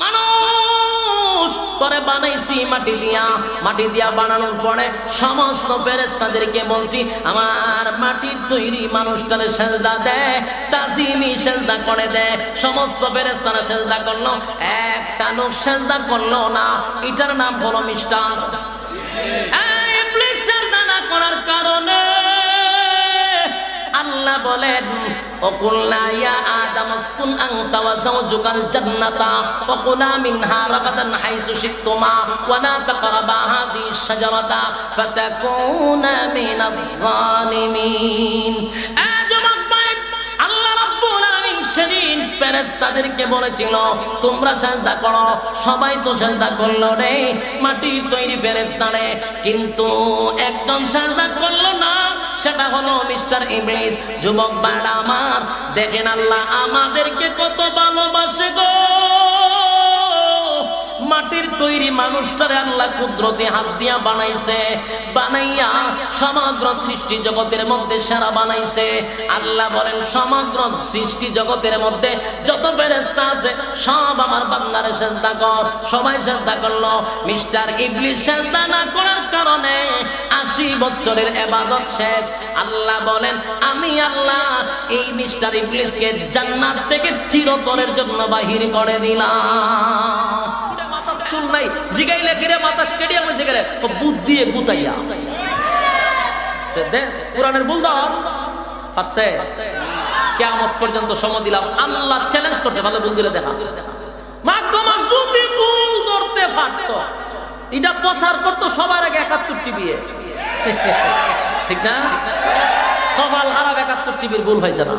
মানুষ তোরে বানাইছি মাটি দিয়া বানানোর পরে সমস্ত ফেরেশতাদেরকে বলছি আমার মাটির তৈরি মানুষটারে সেজদা দে, তাজিমি সেজদা করে দে। সমস্ত ফেরেশতারা সেজদা করলো, একটা লোক সেজদা করলো না। এটার নাম হলো মিস্টার ইবলিস। সেজদা না করার কারণে আল্লাহ বলেন ওকুলনা ইয়া আদম উসকুন আনতা ওয়া যাওজুকাল জান্নাতা ওয়া কুলা মিনহা রাগাদান হাইসু শিতুমা ওয়া লা তাকরাবা হাযিহিশ শাজারাতা ফাতাকুনা মিনাজ জালিমিন। যুবক ভাই, আল্লাহ রাব্বুল আলামিন সেদিন ফেরেশতাদেরকে বলেছিল তোমরা সেজদা করো। সবাই তো সেজদা করলো রে, মাটির তৈরি ফেরেশতারে, কিন্তু একজন সেজদা করলো না, সেটা হলো মিস্টার ইবলিস। যুবক ভাইরা আমার, দেখেন আল্লাহ আমাদেরকে কত ভালোবাসে গো। মাটির তৈরি মানুষটারে আল্লাহ কুদরতি হাত দিয়া বানাইছে, বানাইয়া সমগ্র সৃষ্টি জগতের মধ্যে সেরা বানাইছে। আল্লাহ বলেন সমগ্র সৃষ্টি জগতের মধ্যে যত ফেরেশতা আছে সব আমার বান্দারে সেজদা কর। সবাই সেজদা করলো। মিস্টার ইবলিস সেজদা না করার কারণে 80 বছরের ইবাদত শেষ। আল্লাহ বলেন আমি আল্লাহ এই মিস্টার ইবলিসকে জান্নাত থেকে চিরতরের জন্য বাহির করে দিলাম। চুল নাই জিগাইলে ফিরে মাথা স্টেডিয়ামে জিগাইলে বুদ্ধ দিয়ে গুতাইয়া কোরআনের ভুল ধর পারছে। কিয়ামত পর্যন্ত সময় দিলাম। আল্লাহ চ্যালেঞ্জ করছে, ভালো ভুল দিলে দেখা। মাধ্যমা যদি ভুল ধরতে পারতো, এটা প্রচার করতো সবার আগে 71 টিভি, ঠিক না? কপাল খারাপ, 71 টিভির ভুল হয়েছে না,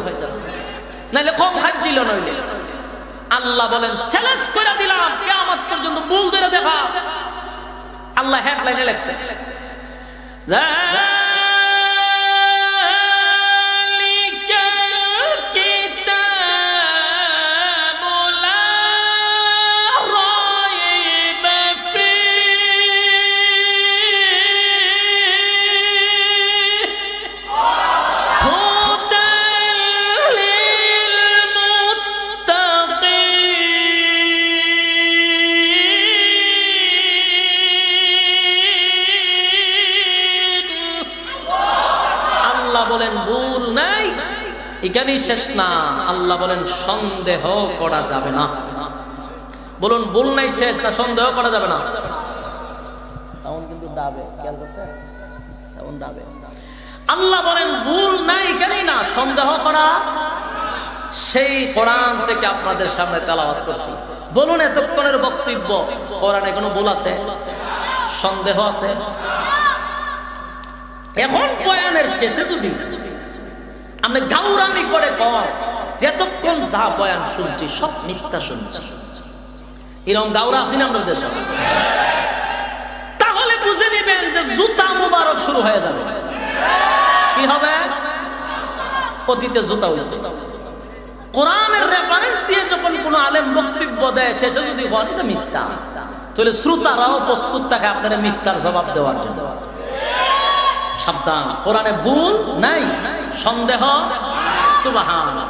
নাইলে কম খাচ্ছিল। নইলে আল্লাহ বলেন চ্যালেঞ্জ করে দিলাম, কিয়ামত পর্যন্ত ভুল ধরে দেখা। আল্লাহ হেডলাইনে লেখছে এখানেই শেষ না। আল্লাহ বলেন সন্দেহ করা যাবে না। বলুন ভুল নাই শেষ না, সন্দেহ করা যাবে না। কিন্তু ডাবে, খেয়াল করছেন? ডাবে। আল্লাহ বলেন ভুল নাই, এখানেই না, সন্দেহ করা। সেই কোরআন থেকে আপনাদের সামনে তেলাওয়াত করছি। বলুন এতক্ষণের বক্তব্য কোরআনে কোনো ভুল আছে? সন্দেহ আছে? এখন বয়ানের শেষে যদি আমরা গাউরামি করে কয় যতক্ষণ যা বয়ান শুনছি সব মিথ্যা শুনছি, এরকম গাউরা আছি না আমাদের দেশে, তাহলে বুঝে নেবেন যে জুতা মুবারক শুরু হয়ে যাবে। কি হবে? অতীতে জুতা হয়েছে। কোরআনের রেফারেন্স দিয়ে যখন কোন আলেম বক্তব্য দেয় শেষে যদি হয় এটা মিথ্যা, তাহলে শ্রোতারাও প্রস্তুত থাকে আপনারা মিথ্যার জবাব দেওয়ার জন্য। সাবধান, কোরআনে ভুল নাই, সন্দেহ। সুবহানাল্লাহ।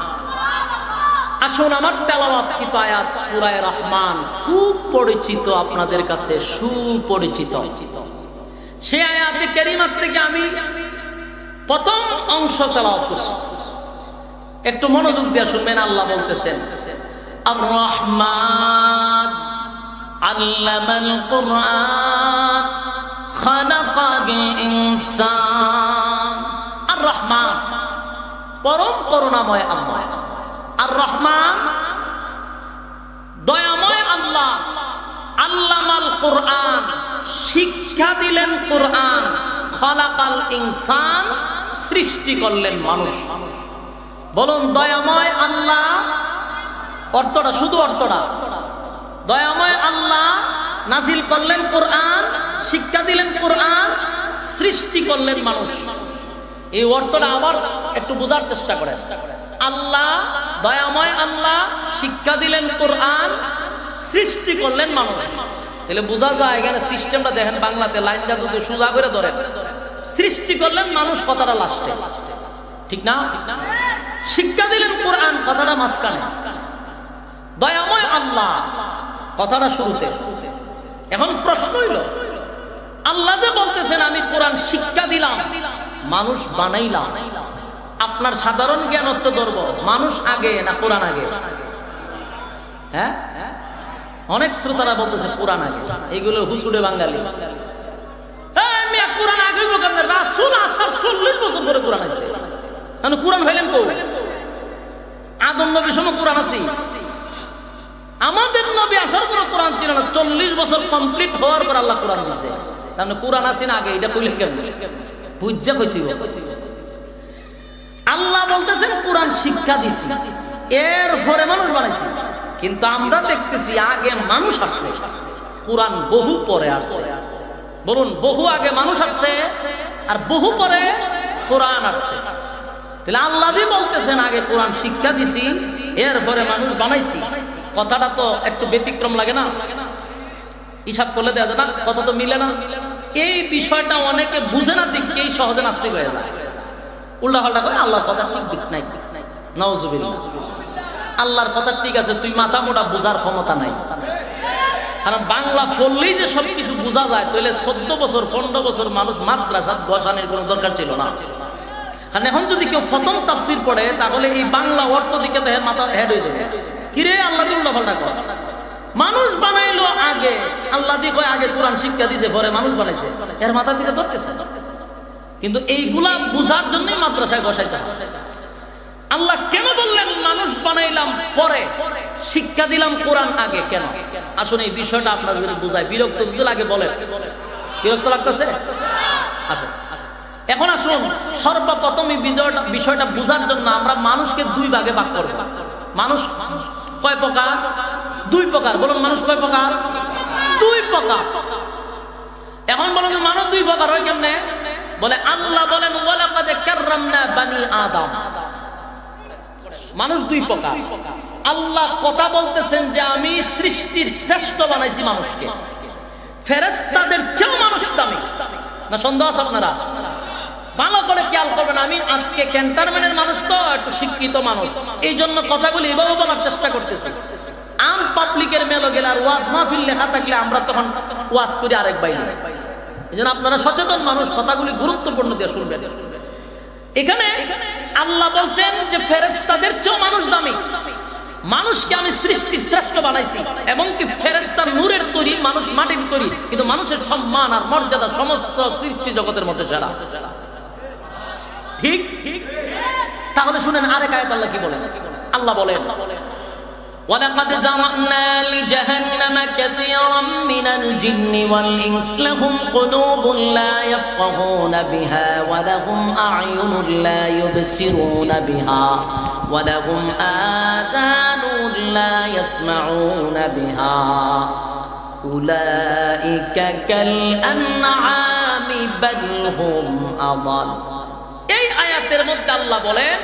আসুন আমার তেলাওয়াতকৃত আয়াত সূরা রহমান, খুব পরিচিত আপনাদের কাছে, সুপরিচিত। সেই আয়াতে কারিমা থেকে আমি প্রথম অংশ তেলাওয়াত করছি, একটু মনোযোগ দিয়ে শুনবেন। আল্লাহ বলতেছেন আর রহমান আল্লামাল কুরআন খালাকাল ইনসান। আর রহমান পরম করুণাময় আল্লাহ। আর রহমান দয়াময় আল্লাহ। আল্লামাল কুরআন শিক্ষা দিলেন কুরআন। খালাকাল ইনসান সৃষ্টি করলেন মানুষ। বলুন দয়াময় আল্লাহ অর্থটা, শুধু অর্থটা, দয়াময় আল্লাহ নাজিল করলেন কোরআন, শিক্ষা দিলেন কোরআন, সৃষ্টি করলেন মানুষ। এই অর্থটা আবার একটু বোঝার চেষ্টা করে। আল্লাহ দয়াময় আল্লাহ শিক্ষা দিলেন কোরআন, সৃষ্টি করলেন মানুষ। তাহলে বোঝা যায় এখানে সিস্টেমটা দেখেন, বাংলাতে লাইনটা যদি সোজা করে ধরেন, সৃষ্টি করলেন মানুষ কথাটা লাস্টে, ঠিক না? শিক্ষা দিলেন কোরআন কথাটা মাঝখানে। দয়াময় আল্লাহ কথাটা শুরুতে। এখন প্রশ্ন হইল, আল্লাহ যে বলতেছেন আমি কোরআন শিক্ষা দিলাম, মানুষ বানাইলাম, আপনার সাধারণ জ্ঞানত্ব ধরব, মানুষ আগে না কোরআন আগে? হ্যাঁ, অনেক শ্রোতারা বলতেছে কোরআন আগে। এগুলো হুসুড়ে বাঙালি। কোরআন আগে রাসূল আসার 40 বছর পরে কোরআন আছে। কোরআন ভাইলেন কো? আদম নবীর সময় কোরআন আছে? আমাদের নবী আসার পর কোরআন ছিল না। 40 বছর কমপ্লিট হওয়ার পর আল্লাহ কোরআন দিছে। তার মানে কোরআন আছে না আগে? এটা কইলেন কেমন? বুঝা কইতে আল্লাহ বলতেছেন কোরআন শিক্ষা দিছি, এরপরে মানুষ বানাইছি। কিন্তু আমরা দেখতেছি আগে মানুষ আসছে, কোরআন বহু পরে আসছে। বলুন, বহু আগে মানুষ আসছে আর বহু পরে কোরআন আসছে। তাহলে আল্লাহ যে বলতেছেন আগে কোরআন শিক্ষা দিছি, এরপরে মানুষ বানাইছি, কথাটা তো একটু ব্যতিক্রম লাগে না? হিসাব করলে দেখা যায় না, কথা তো মিলে না। এই বিষয়টা অনেকে বুঝে না, দিককেই সহজে নাস্তিক হয়ে যায়, উল্টা পাল্টা করে। আল্লাহর কথা ঠিক দিক নাই, নাউজুবিল্লাহ। আল্লাহর কথা ঠিক আছে, তুই মাথা মোটা বোঝার ক্ষমতা নাই। কারণ বাংলা পড়লেই যে সবকিছু বোঝা যায়, তাহলে 14 বছর 15 বছর মানুষ মাদ্রাসাত বসানোর কোনো দরকার ছিল না। কারণ এখন যদি কেউ প্রথম তাফসির পড়ে, তাহলে এই বাংলা অর্থ দিকে তো মাথা হেড হয়ে যাবে। কিরে আল্লাহ দিয়ে উল্টা পাল্টা কর। মানুষ বানাইলো আগে, আল্লাহ দিয়ে কয় আগে কোরআন শিক্ষা দিয়েছে, পরে মানুষ বানাইছে, এর মাথা থেকে ধরতেছে। কিন্তু এইগুলা বুঝার জন্যই মাদ্রাসায় বসাইছে। আল্লাহ কেন বললেন মানুষ বানাইলাম পরে, শিক্ষা দিলাম কোরআন আগে? কেন? আসলে এই বিষয়টা আপনাদের বুঝায়। বিরক্ত যদি লাগে বলেন, বিরক্ত লাগতেছে? আচ্ছা, এখন আসুন সর্বপ্রথম এই বিষয়টা বুঝার জন্য আমরা মানুষকে দুই ভাগে ভাগ করব। মানুষ কয় প্রকার? 2 প্রকার। বলুন, মানুষ কয় প্রকার? 2 প্রকার। এখন বলুন মানুষ 2 প্রকার হয় কেমনে? বলে আল্লাহ বলেন ওয়ালাকাদ কাররামনা বানি আদম। মানুষ 2 প্রকার। আল্লাহ কথা বলতেছেন যে আমি সৃষ্টির শ্রেষ্ঠ বানাইছি মানুষকে, ফেরেশতাদের চেয়েও মানুষ দামি। না সন্দেহ আছে আপনারা? ভালো করে খেয়াল করবেন। আমি আজকে ক্যান্টনমেন্টের মানুষ তো একটু শিক্ষিত মানুষ, এই জন্য কথাগুলি এভাবে বলার চেষ্টা করতেছি। আম পাবলিকের মেলো গেলে আর ওয়াজ মাহফিল লেখা থাকলে আমরা তখন ওয়াজ করি আরেক বাইরে। এই জন্য আপনারা সচেতন মানুষ, কথাগুলি গুরুত্বপূর্ণ দিয়ে শুনবেন। এখানে আল্লাহ বলছেন যে ফেরেশতাদের চেয়েও মানুষ দামি, মানুষকে আমি সৃষ্টি শ্রেষ্ঠ বানাইছি, এবং কি ফেরেশতার নূরের তৈরি, মানুষ মাটির তৈরি, কিন্তু মানুষের সম্মান আর মর্যাদা সমস্ত সৃষ্টি জগতের মধ্যে সেরা। ঠিক? তাহলে শুনেন আরেক আয়াত আল্লাহ কি বলেন। আল্লাহ বলেন وَلَقَدْ زَرَعْنَا لِجَهَنَّمَ كَثِيرًا مِنَ الْجِنِّ وَالْإِنسِ لَهُمْ قُلُوبٌ لَا يَفْقَهُونَ بِهَا وَلَهُمْ أَعْيُنٌ لَا يُبْصِرُونَ بِهَا وَلَهُمْ آذَانٌ لَا يَسْمَعُونَ بِهَا أُولَئِكَ كَالْأَنْعَامِ بَلْ هُمْ أَضَلُّ। এই আয়াতের মধ্যে আল্লাহ বলেন,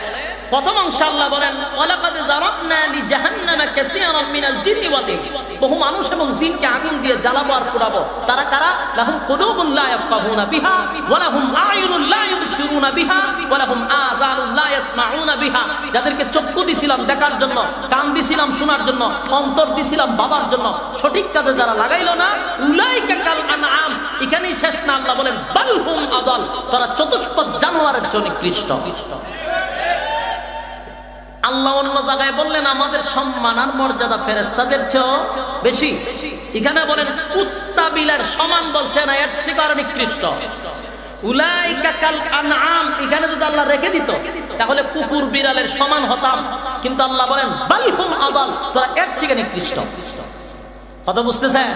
প্রথম অংশ আল্লাহ বলেন ওয়ালাকাদ যারাবনা লিজাহান্নামা কাসীরাম মিনাল জিন্নি ওয়াল ইনস, বহু মানুষ এবং জিনকে আগুন দিয়ে জ্বালাবো আর পোড়াবো। তারা কারা? লাহুম কুলুবুন লা ইয়াফকাহুনা বিহা ওয়া লাহুম আ'য়ুনুন লা ইউবসিরুনা বিহা ওয়া লাহুম আযানুন লা ইয়াসমাউনা বিহা। যাদেরকে চক্ষু দিছিলাম দেখার জন্য, কান দিছিলাম শোনার জন্য, অন্তর দিছিলাম ভাবার জন্য, সঠিক কাজে যারা লাগাইলো না, উলাইকা কাল আনআম। এখানেই শেষ না, আল্লাহ বলেন বাল হুম আদাল, তারা চতুষ্পদ জানোয়ারের চেয়ে নিকৃষ্ট। আল্লাহ অন্য জায়গায় বললেন আমাদের সম্মান আর মর্যাদা ফেরেশতাদের চেয়েও বেশি। এখানে বলেন কুত্তা বিলের সমান বলছে না, এর চেয়ে আরো নিকৃষ্ট। উলাইকা কাল আনআম, এখানে যদি আল্লাহ রেখে দিত তাহলে কুকুর বিড়ালের সমান হতাম, কিন্তু আল্লাহ বলেন বাল হুম আদাল, তারা এর চেয়ে নিকৃষ্ট। কথা বুঝতেছেন?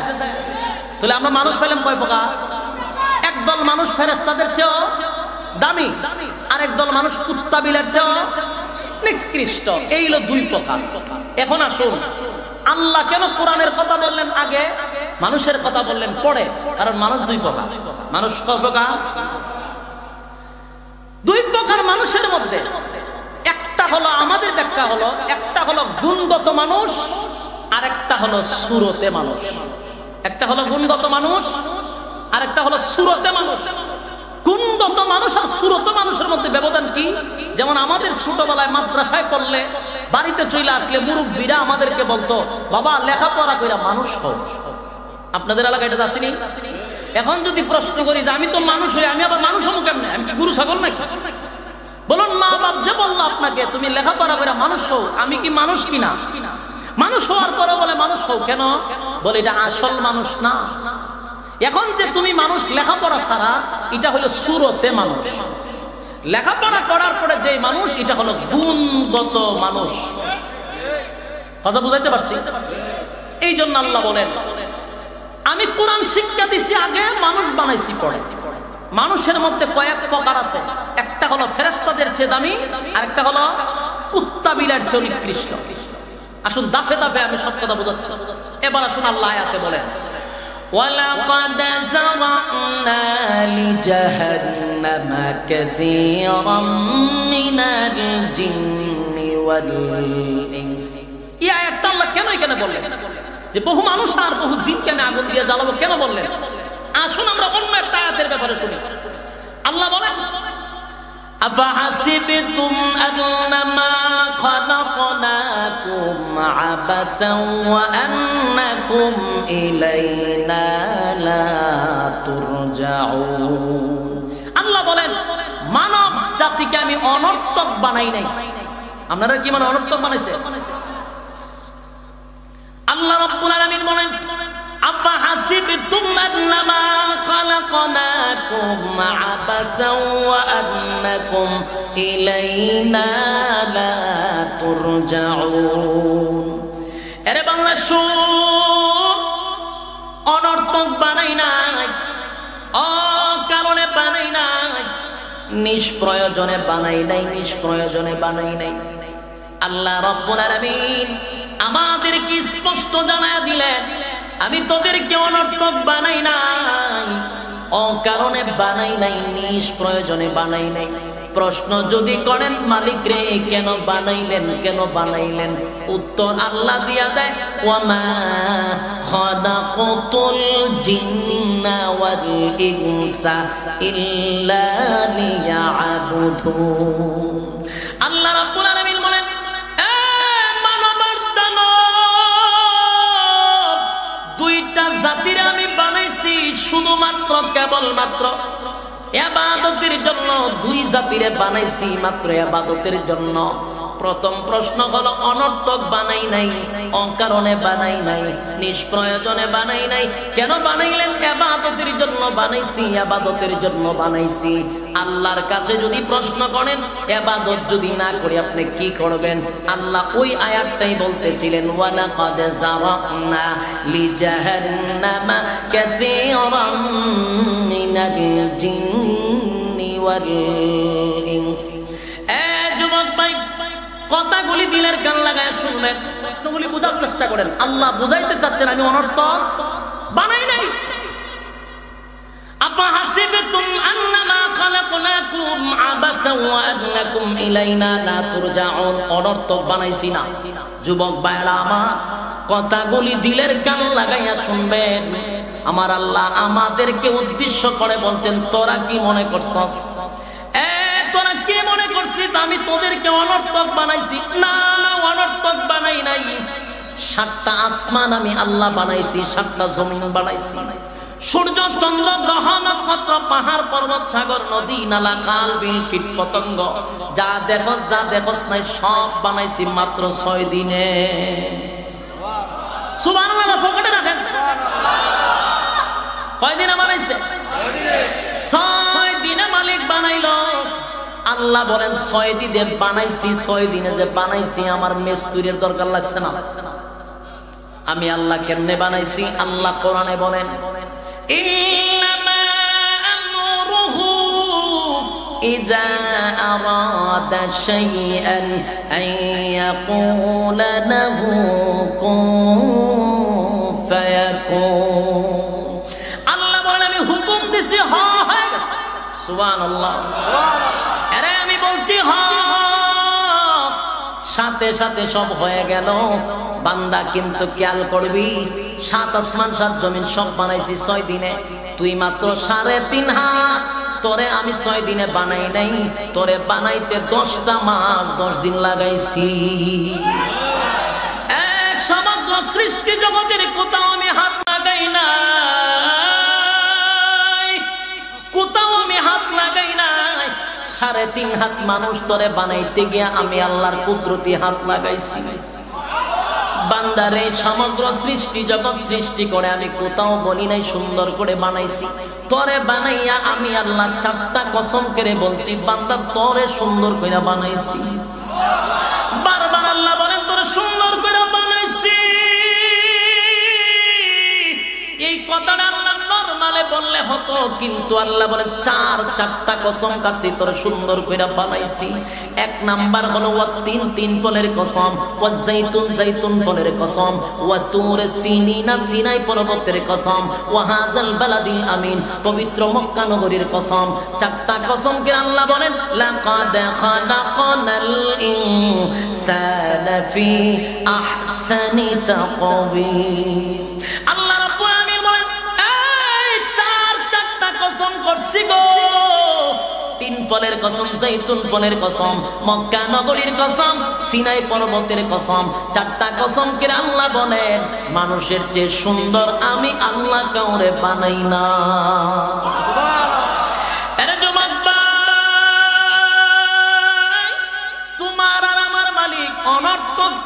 তাহলে আমরা মানুষ পেলাম কয় প্রকার? একদল মানুষ ফেরেশতাদের চেয়েও দামি, আর একদল মানুষ কুত্তা বিলের চেয়েও নিকৃষ্ট। এই হলো 2 প্রকার। এখন আসুন আল্লাহ কেন কোরআনের কথা বললেন আগে, মানুষের কথা বললেন পরে? কারণ মানুষ 2 প্রকার। মানুষ কয় প্রকার? 2 প্রকার মানুষের মধ্যে একটা হলো, আমাদের ব্যাখ্যা হলো, একটা হলো গুণগত মানুষ আর একটা হলো সুরতে মানুষ। একটা হলো গুণগত মানুষ আর একটা হলো সুরতে মানুষ। গুণগত মানুষ আর সুরত মানুষের মধ্যে ব্যবধান কি? যেমন আমাদের ছোটবেলায় মাদ্রাসায় পড়লে বাড়িতে চলে আসলে মুরব্বীরা আমাদেরকে বলতো, বাবা লেখাপড়া কইরা মানুষ হও। আপনাদের এলাকায় এটা আসেনি? এখন যদি প্রশ্ন করি যে আমি তো মানুষ হই, আমি আবার মানুষ হবো কেমনে? আমি কি গুরু ছাগল নাকি? বলুন, মা বাপ যে বললো আপনাকে তুমি লেখাপড়া করে মানুষ হও, আমি কি মানুষ কিনা? মানুষ হওয়ার পরে বলে মানুষ হও কেন? বলে এটা আসল মানুষ না। এখন যে তুমি মানুষ লেখাপড়া ছাড়া, এটা হলো সুরতে মানুষ। লেখাপড়া করার পরে যে মানুষ, এটা হলো গুণগত মানুষ। কথা বুঝাইতে পারছি? এই জন্য আল্লাহ বলেন, আমি কোরআন শিক্ষা দিছি আগে, মানুষ বানাইছি পরে। মানুষের মধ্যে কয়েক প্রকার আছে। একটা হলো ফেরেশতাদের চেয়ে দামি, আর একটা হলো কুত্তা বিড়ার চেয়ে নিকৃষ্ট। আসুন দাফে দাফে আমি সব কথা বুঝাচ্ছি। এবার আসুন আল্লাহ আয়াতে বলেন, ওয়ালাকাদ যারা'না লিজাহান্নামা কাসীরাম মিনাল জিন্নি ওয়াল ইনস। এই আয়াতটা আল্লাহ কেন এখানে বললেন যে বহু মানুষ আর বহু জিনকে আমি আগুন দিয়ে জ্বালাবো, কেন বললেন? আসুন আমরা অন্য একটা আয়াতের ব্যাপারে শুনি। আল্লাহ বলেন, আফাহাসিবতুম আন্নামা খালাকনাকুম আবাসান ওয়া আন্নাকুম ইলাইনা লা তুরজাউন। আল্লাহ বলেন, মানব জাতিকে আমি অনর্থক বানাই নাই। আপনারা কি মানে অনর্থক বানাইছে? আল্লাহ রাব্বুল আলামিন বলেন, আফাহাসিবতুম আন্নামা খালাকনাকুম আবাসান ওয়া আন্নাকুম ইলাইনা লা তুরজাউন। আরে বাংলা শুন, অনর্থক বানাই নাই, অকারণে বানাই নাই, নিষ্প্রয়োজনে বানাই নাই, নিষ্প্রয়োজনে বানাই নাই। আল্লাহ রাব্বুল আলামিন আমাদেরকে স্পষ্ট জানায়া দিলেন, আমি তোদেরকে অনর্থক বানাই নাই, অকারণে বানাই নাই, নিষ্প্রয়োজনে বানাই নাই। প্রশ্ন যদি করেন, মালিক রে কেন বানাইলেন, কেন বানাইলেন? উত্তর আল্লাহ দিয়া দেয়, ওয়ামা খালাকাতুল জিন্না ওয়াল ইনসা ইল্লা লিয়াবুদুন। আল্লাহ রাব্বুল আলামিন বলেন, দুইটা জাতির আমি বানাইছি শুধুমাত্র কেবলমাত্র ইবাদতের জন্য। দুই জাতিরে বানাইছি মাত্র ইবাদতের জন্য। প্রথম প্রশ্ন হলো, অনর্থক বানাই নাই, অকারণে বানাই নাই, নিষ্প্রয়োজনে বানাই নাই। কেন বানাইলেন? ইবাদতের জন্য বানাইছি, ইবাদতের জন্য বানাইছি। আল্লাহর কাছে যদি প্রশ্ন করেন, ইবাদত যদি না করে আপনি কি করবেন? আল্লাহ ওই আয়াতটাই বলতেছিলেন, ওয়ালাকাদ যারা'না লিজাহান্নামা কাসীরাম মিনাল জিন্নি ওয়াল ইনস। যুবক ভাই, কথাগুলি দিলের কান লাগায় শুনবেন, প্রশ্নগুলি বোঝার চেষ্টা করেন। আল্লাহ বুঝাইতে চাচ্ছেন আমি অনর্থক বানাই নাই। আফাহাসিবতুম আন্নামা খালাকনাকুম আবাসান ওয়া আন্নাকুম ইলাইনা লা তুরজাউন। অনর্থক বানাইছি না। যুবক ভাইরা আমার, কথাগুলি দিলের কান লাগাইয়া শুনবেন। আমার আল্লাহ আমাদেরকে উদ্দেশ্য করে বলছেন, তোরা কি মনে করছস? তোরা কি মনে করছিস আমি তোদেরকে অনর্থক বানাইছি? না, অনর্থক বানাই নাই। 7টা আসমান আমি আল্লাহ বানাইছি, 7টা জমিন বানাইছি। সূর্য, চন্দ্র, গ্রহ, নক্ষত্র, পাহাড়, পর্বত, সাগর, নদী, নালা, খাল, বিল, কীট পতঙ্গ, যা দেখস যা দেখস নাই সব বানাইছি মাত্র 6 দিনে। সুবহানাল্লাহ, ফোকাটে রাখেন। কয় দিনে বানাইছে? 6 দিনে মালিক বানাইলো। আল্লাহ বলেন 6 দিনে বানাইছি। 6 দিনে যে বানাইছি আমার মিস্ত্রির দরকার লাগছে না। আমি আল্লাহ কেমনে বানাইছি? আল্লাহ কোরআনে বলেন, ইন্নামা আমরুহু ইযা আরাদা শাইআন আন ইয়াকুলা লাহু কুন ফায়াকুন। আল্লাহ বলেন আমি হুকুম দিছি, হয়ে গেছে। সুবহানাল্লাহ। আরে আমি বলছি সাথে সাথে সব হয়ে গেল। বান্দা কিন্তু খেয়াল করবি, 7 আসমান 7 জমিন সব বানাইছি 6 দিনে। তুই মাত্র 3.5 হাত তোরে আমি 6 দিনে বানাই নাই, তোরে বানাইতে 10টা মাস 10 দিন লাগাইছি। এক সমগ্র সৃষ্টি জগতের কোথাও আমি হাত লাগাই নাই, কোথাও আমি হাত লাগাই নাই। 3.5 হাত মানুষ তোরে বানাইতে গিয়া আমি আল্লাহর কুদরতি হাত লাগাইছি। বান্দারে সমগ্র সৃষ্টি জগৎ সৃষ্টি করে আমি কোথাও বলি নাই সুন্দর করে বানাইছি। তোরে বানাইয়া আমি আল্লাহ 4টা কসম করে বলছি, বান্দা তোরে সুন্দর করে বানাইছি। বারবার আল্লাহ বলেন তোরে সুন্দর করে বানাইছি। এই কথাটা আল্লাহ নরমালে বললে হতো, কিন্তু আল্লাহ বলেন 4টা কসম কাটছি তোরে সুন্দর করে বানাইছি। 1 নাম্বার হলো ওয়া তিন ফলের কসম, ওয়া জাইতুন ফলের কসম, ওয়া তুর সিনিনা সিনাই পর্বতের কসম, ওয়া হাযাল বালাদিল আমিন পবিত্র মক্কা নগরীর কসম। 4টা কসম কে আল্লাহ বলেন লাকাদ খালাকানাল ইনসানা ফি আহসানি তাকওয়িম। আল্লাহ রাব্বুল আমিন বলেন এই 4টা কসম করছি গো। 3 ফলের কসম, জাইতুন ফলের কসম, মক্কা নগরীর কসম, সিনাই পর্বতের কসম। 4টা কসম কে আল্লাহ বলেন মানুষের চেয়ে সুন্দর আমি আল্লাহ কাউরে বানাই না।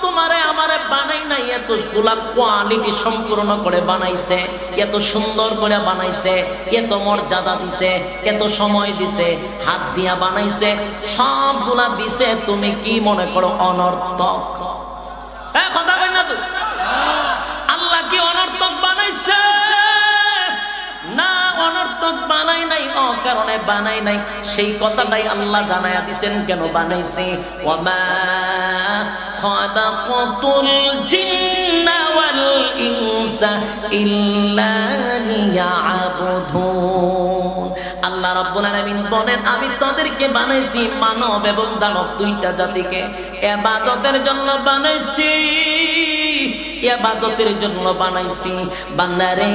তোমারে আমারে বানাই নাই, এতগুলা কোয়ালিটি সম্পূর্ণ করে বানাইছে, এত সুন্দর করে বানাইছে, এত মর্যাদা দিছে, এত সময় দিছে, হাত দিয়া বানাইছে, সবগুলা দিছে। তুমি কি মনে করো অনর্থক? কথা বল না, তুই আল্লাহ কি অনর্থক বানাইছে? না, অনর্থক বানাই নাই, অকারণে বানাই নাই। সেই কথাটাই আল্লাহ জানায়া দিবেন কেন বানাইছে। ওয়ামা খালাকাতুল জিন্না ওয়াল ইনসা ইল্লা লিয়াবুদুন। আল্লাহ রাব্বুল আলামিন বলেন আমি তাদেরকে বানাইছি, মানব এবং দানব 2টা জাতিকে ইবাদতের জন্য বানাইছি, ইবাদতের জন্য বানাইছি। বান্দারে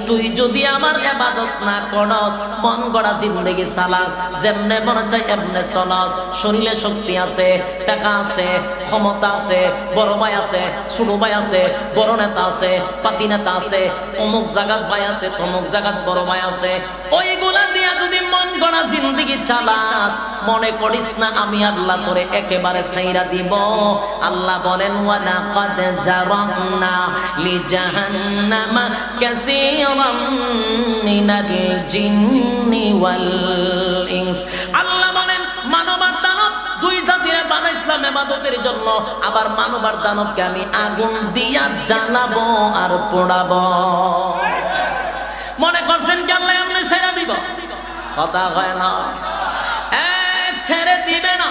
তুই যদি আমার ইবাদত না করস, মন গড়া জিন্দেগি চালাস, যেমনে মন চাই এমনে চলাস, শরীরে শক্তি আছে, টাকা আছে, ক্ষমতা আছে, বড় ভাই আছে, ছোট ভাই আছে, বড় নেতা আছে, পাতি নেতা আছে, অমুক জায়গাত ভাই আছে, তমুক জায়গাত বড় ভাই আছে, ওইগুলা দিয়া যদি মন গড়া জিন্দেগি চালাস, মনে করিস না আমি আল্লাহ তোরে একেবারে ছাইরা দিব। আল্লাহ বলেন ওয়ালা কাদ জারানা লিজাহান্নামা কাসীরাম মিনাল জিন্নি ওয়াল ইনস। আল্লাহ বলেন মানব আর দানব 2 জাতিরে বানাইছিলাম ইবাদতের জন্য, আবার মানব আর দানবকে আমি আগুন দিয়া জ্বালাবো আর পোড়াবো। মনে করছেন কি আল্লাহ এমনি ছেড়ে দিব? কথা হয় না, ছেড়ে দিবে না।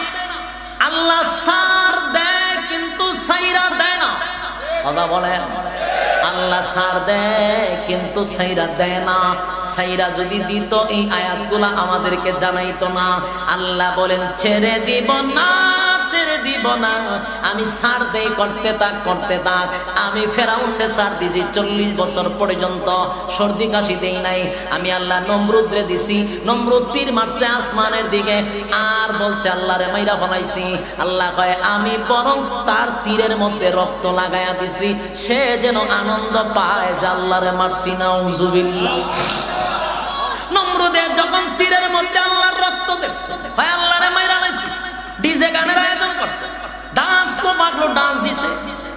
আল্লাহ সার দেয় কিন্তু সাইরা দেয় না। কথা বলেন, আল্লাহ সার দেয় কিন্তু সাইরা দেয় না। সাইরা যদি দিত এই আয়াতগুলা আমাদেরকে জানাইতো না। আল্লাহ বলেন ছেড়ে দিব না, ছেড়ে দিব না, আমি ছাড় দেই, করতে থাক করতে থাক। আমি ফেরাউনকে ছাড় দিছি 40 বছর পর্যন্ত, সর্দি কাশি দেই নাই। আমি আল্লাহ নমরুদরে দিছি, নমরুদ তীর মারছে আসমানের দিকে, আর বলছে আল্লাহরে মাইরা বানাইছি। আল্লাহ কয় আমি বরং তার তীরের মধ্যে রক্ত লাগাইয়া দিছি, সে যেন আনন্দ পায় যে আল্লাহরে মারছি। নাউজুবিল্লাহ। নমরুদের যখন তীরের মধ্যে আল্লাহর রক্ত দেখছে, ভাই আল্লাহরে মাইরা লাইছি, ডিজে গানের আয়োজন করছে, ডান্স তো মাত্র ডান্স দিছে,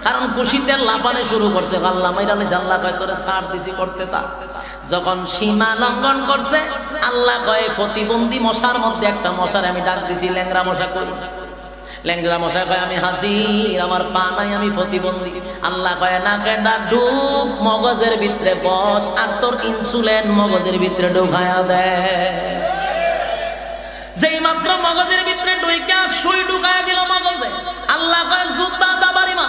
কারণ খুশিতে লাফানে শুরু করছে। আল্লাহ মাইরা লাইছে, আল্লাহ কয় তোরে ছাড় দিছি, করতে তা। যখন সীমা লঙ্ঘন করছে, আল্লাহ কয় প্রতিবন্ধী মশার মধ্যে একটা মশার আমি ডাক দিছি, ল্যাংরা মশা কই? ল্যাংরা মশা কয় আমি হাজির, আমার পা নাই, আমি প্রতিবন্ধী। আল্লাহ কয় না কেডা ঢুক মগজের ভিতরে বস, আর তোর ইনসুলিন মগজের ভিতরে ঢুকায়া দেয়। যেই মাত্র মগজের ভিতরে ঢুইকা সুই ঢুকায়া দিল মগজে, আল্লাহ কয় জুতা দাবারি মা।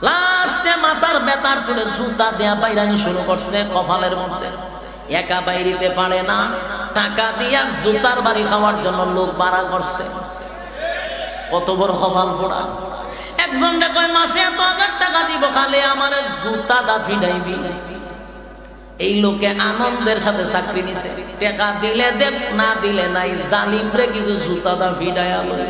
লাস্টে মাথার বেতার ছুড়ে জুতা দেয়া বাইরানি শুরু করছে কপালের মধ্যে। একা বাইরিতে পারে না, টাকা দিয়া জুতার বাড়ি খাওয়ার জন্য লোক ভাড়া করছে। কত বড় কপাল পোড়া। একজনকে কয় মাসে 1,000 টাকা দিব, খালি আমার জুতা দা ফিডাইবি। এই লোকে আনন্দের সাথে চাকরি নিছে, টাকা দিলে দেখ না দিলে নাই, জালিমরে কিছু জুতা দা ভিড়ায়া লয়।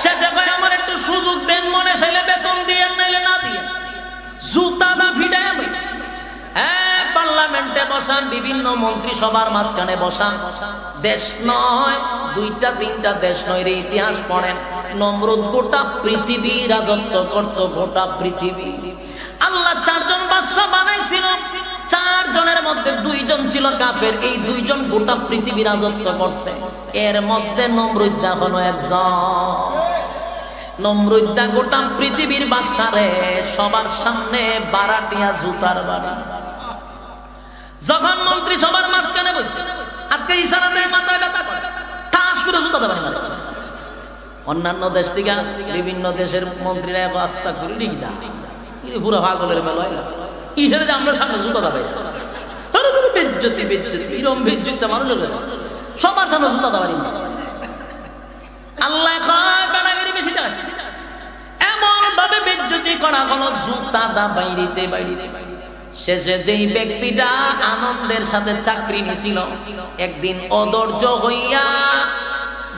শেষে ভাই আমার একটু সুযোগ দেন, মনে চাইলে বেতন দিয়ে নাইলে না দিয়ে জুতা দা ভিড়ায়া লয়। হ্যাঁ, পার্লামেন্টে বসান, বিভিন্ন মন্ত্রী সবার মাঝখানে বসান। দেশ নয়, দুইটা তিনটা দেশ নয় রে, ইতিহাস পড়েন। নমরুদ গোটা পৃথিবী রাজত্ব করত, গোটা পৃথিবী। আল্লাহ চারজন বাদশা বানাইছিল, চারজনের মধ্যে দুইজন ছিল কাফের, এই দুইজন গোটা পৃথিবী রাজত্ব করছে। এর মধ্যে নমরুদ হলো একজন। নমরুদ গোটা পৃথিবীর বাদশারে সবার সামনে বারাটিয়া জুতার বাড়ি। যখন মন্ত্রী সবার মাঝখানে বসে আজকে ইশারা দেয়, মাথায় ব্যথা করে, ঠাস করে জুতা দেবেন না। অন্যান্য দেশ থেকে বিভিন্ন দেশের মন্ত্রীরা রাস্তা করে লিখিতা পুরো পাগলের মেলা ইশারা যে আমরা সামনে জুতা দেবে, বেজ্জতি বেজ্জতি এরকম বেজ্জতি মানুষের কাছে সবার সামনে জুতা দেবারি না। আল্লাহ কয় বেড়াগিরি বেশি আসছে, এমন ভাবে বেজ্জতি করা হলো জুতা দা বাইরিতে বাইরিতে। শেষে যেই ব্যক্তিটা আনন্দের সাথে চাকরি নিছিল, একদিন অধৈর্য হইয়া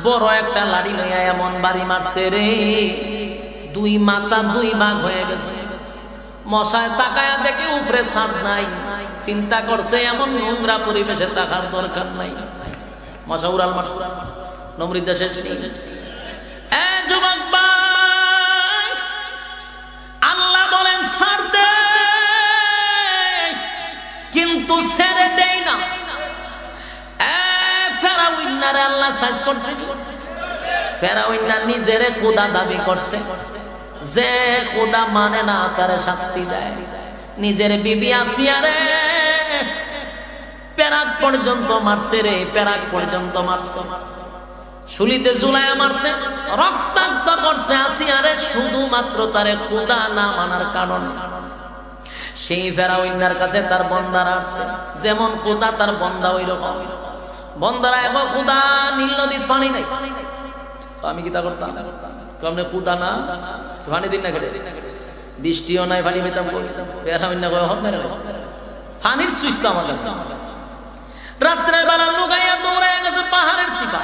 বড় একটা লাড়ি লইয়া এমন বাড়ি মারছে রে, দুই মাথা দুই ভাগ হয়ে গেছে। মশায় তাকায়া দেখে উপরে ছাদ নাই, চিন্তা করছে এমন নোংরা পরিবেশে থাকার দরকার নাই, মশা উড়াল মারছে। নমরুদ শেষ নেই। যুবক ভাই, আল্লাহ বলেন ছাড় দে, কিন্তু ছেড়ে দেয় না। ফেরাউন্নারে আল্লাহ সাইজ করছে। ফেরাউন্না নিজেরে খোদা দাবি করছে, যে খোদা মানে না তারে শাস্তি দেয়। নিজের বিবি আসিয়ারে পেরাক পর্যন্ত মারছে রে, পেরাক পর্যন্ত মারছে, শুলিতে ঝুলাইয়া মারছে, রক্তাক্ত করছে আসিয়ারে, শুধুমাত্র তারে খোদা না মানার কারণ। সেই ফেরাউন্নার কাছে তার বন্দারা আসছে, যেমন খোদা তার বন্দা ওই রকম। বন্দারা এখন খোদা নীল নদীর পানি নাই, আমি কি তা করতাম কমনে খোদা না পানি দিন না কেটে, বৃষ্টিও নাই পানি পেতাম। ফেরাউন্না কয় হক মেরে গেছে, পানির সুইচ তো আমার কাছে। রাত্রের বেলা লুকাইয়া দৌড়াইয়া গেছে পাহাড়ের শিকা,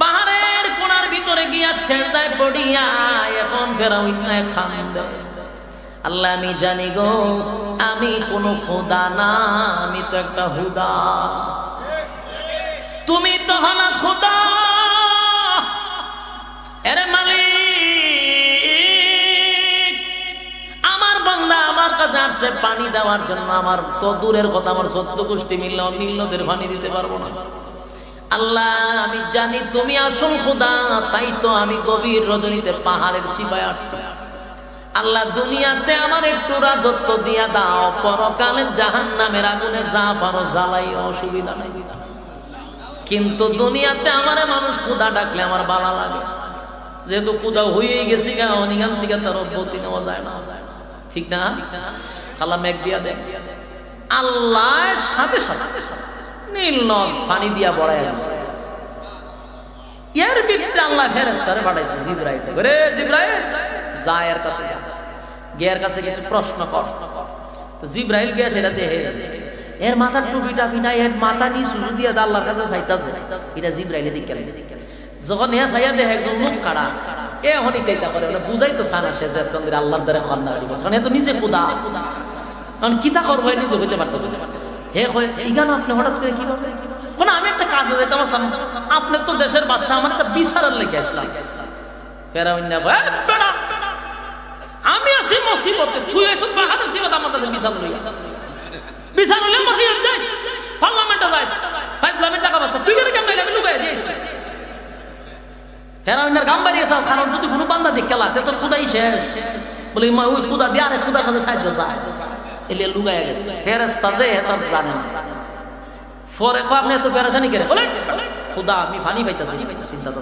পাহাড়ের কোণার ভিতরে গিয়া সেজদায় পড়িয়া এখন ফেরাউন্না খান দেয়, আল্লাহ আমি জানি গো আমি কোন খোদা না, আমি তো একটা হুদা, তুমি তো হলা খোদা। এর মালিক, আমার বান্দা আমার কাছে আসছে পানি দেওয়ার জন্য, আমার তো দূরের কথা আমার 14 গোষ্ঠী মিললে নীল নদের পানি দিতে পারবো না। আল্লাহ আমি জানি তুমি আসল খোদা, তাই তো আমি গভীর রজনীতে পাহাড়ের সিপায় আসছি। আল্লাহ দুনিয়াতে আমার একটু রাজত্ব দিয়া দাও, পরকালে জাহান্নামের আগুনে যা পারো জ্বালাই, অসুবিধা নাই। কিন্তু দুনিয়াতে আমারে মানুষ খোদা ডাকলে আমার ভালো লাগে, যেহেতু খোদা হয়ে গেছি গা, অনিগান থেকে তার অব্যতি নেওয়া যায় না, ঠিক না? আল্লাহ মেঘ দিয়া দেয়, আল্লাহ সাথে সাথে নীল নদ পানি দিয়া বড়াই গেছে। এর ভিতরে আল্লাহ ফেরেশতারে পাঠাইছে জিবরাইল, ওরে জিবরাইল যা এর কাছে, গিয়ার কাছে কিছু প্রশ্ন কর। তো জিবরাইল গিয়া সেটা দেখে, এর মাথার টুপি টাপি নাই, এর মাথা নিয়ে সুজু দিয়ে আল্লাহর কাছে চাইতাছে, এটা জিবরাইলে দিকে। যখন এ চাইয়া দেখে একজন মুখ কাড়া, এ হনি তাইতা করে, বুঝাই তো সানা সে যে আল্লাহর দ্বারা খন্না করি, কারণ এ তো নিজে খোদা, কারণ কিতা করবো নিজে হইতে পারতেছে। হে হয় ইগানো আপনি হঠাৎ করে কি বলবেন? কোন আমি একটা কাজে যাইতাম, আপনি তো দেশের বাদশা, আমার একটা বিচারের লেগে আসলাম। ফেরাউন্না কয় বেড়া আমি আছি মুসিবতে, তুই এসব বাহাদুর জীবন আমার কাছে বিচার লইয়া, বিচার হলে মরিয়া যাইস, পার্লামেন্টে যাইস, পার্লামেন্ট টাকা পাচ্ছ, তুই কেন কেমন আমি লুকাই দিয়েছি। ফেরাউন্নার গাম বাড়িয়েছে, কারণ যদি কোনো বান্দা দিক খেলা তোর খুদাই শেষ, বলে ওই খুদা দিয়ে আরে খুদার কাছে সাহায্য চায়, এলে লুকাইয়া গেছে। ফেরেশতা যে তোর জানে না, পরে কয় আপনি এত পেরেশানি করে, বলে খুদা আমি পানি পাইতাছি, চিন্তা তো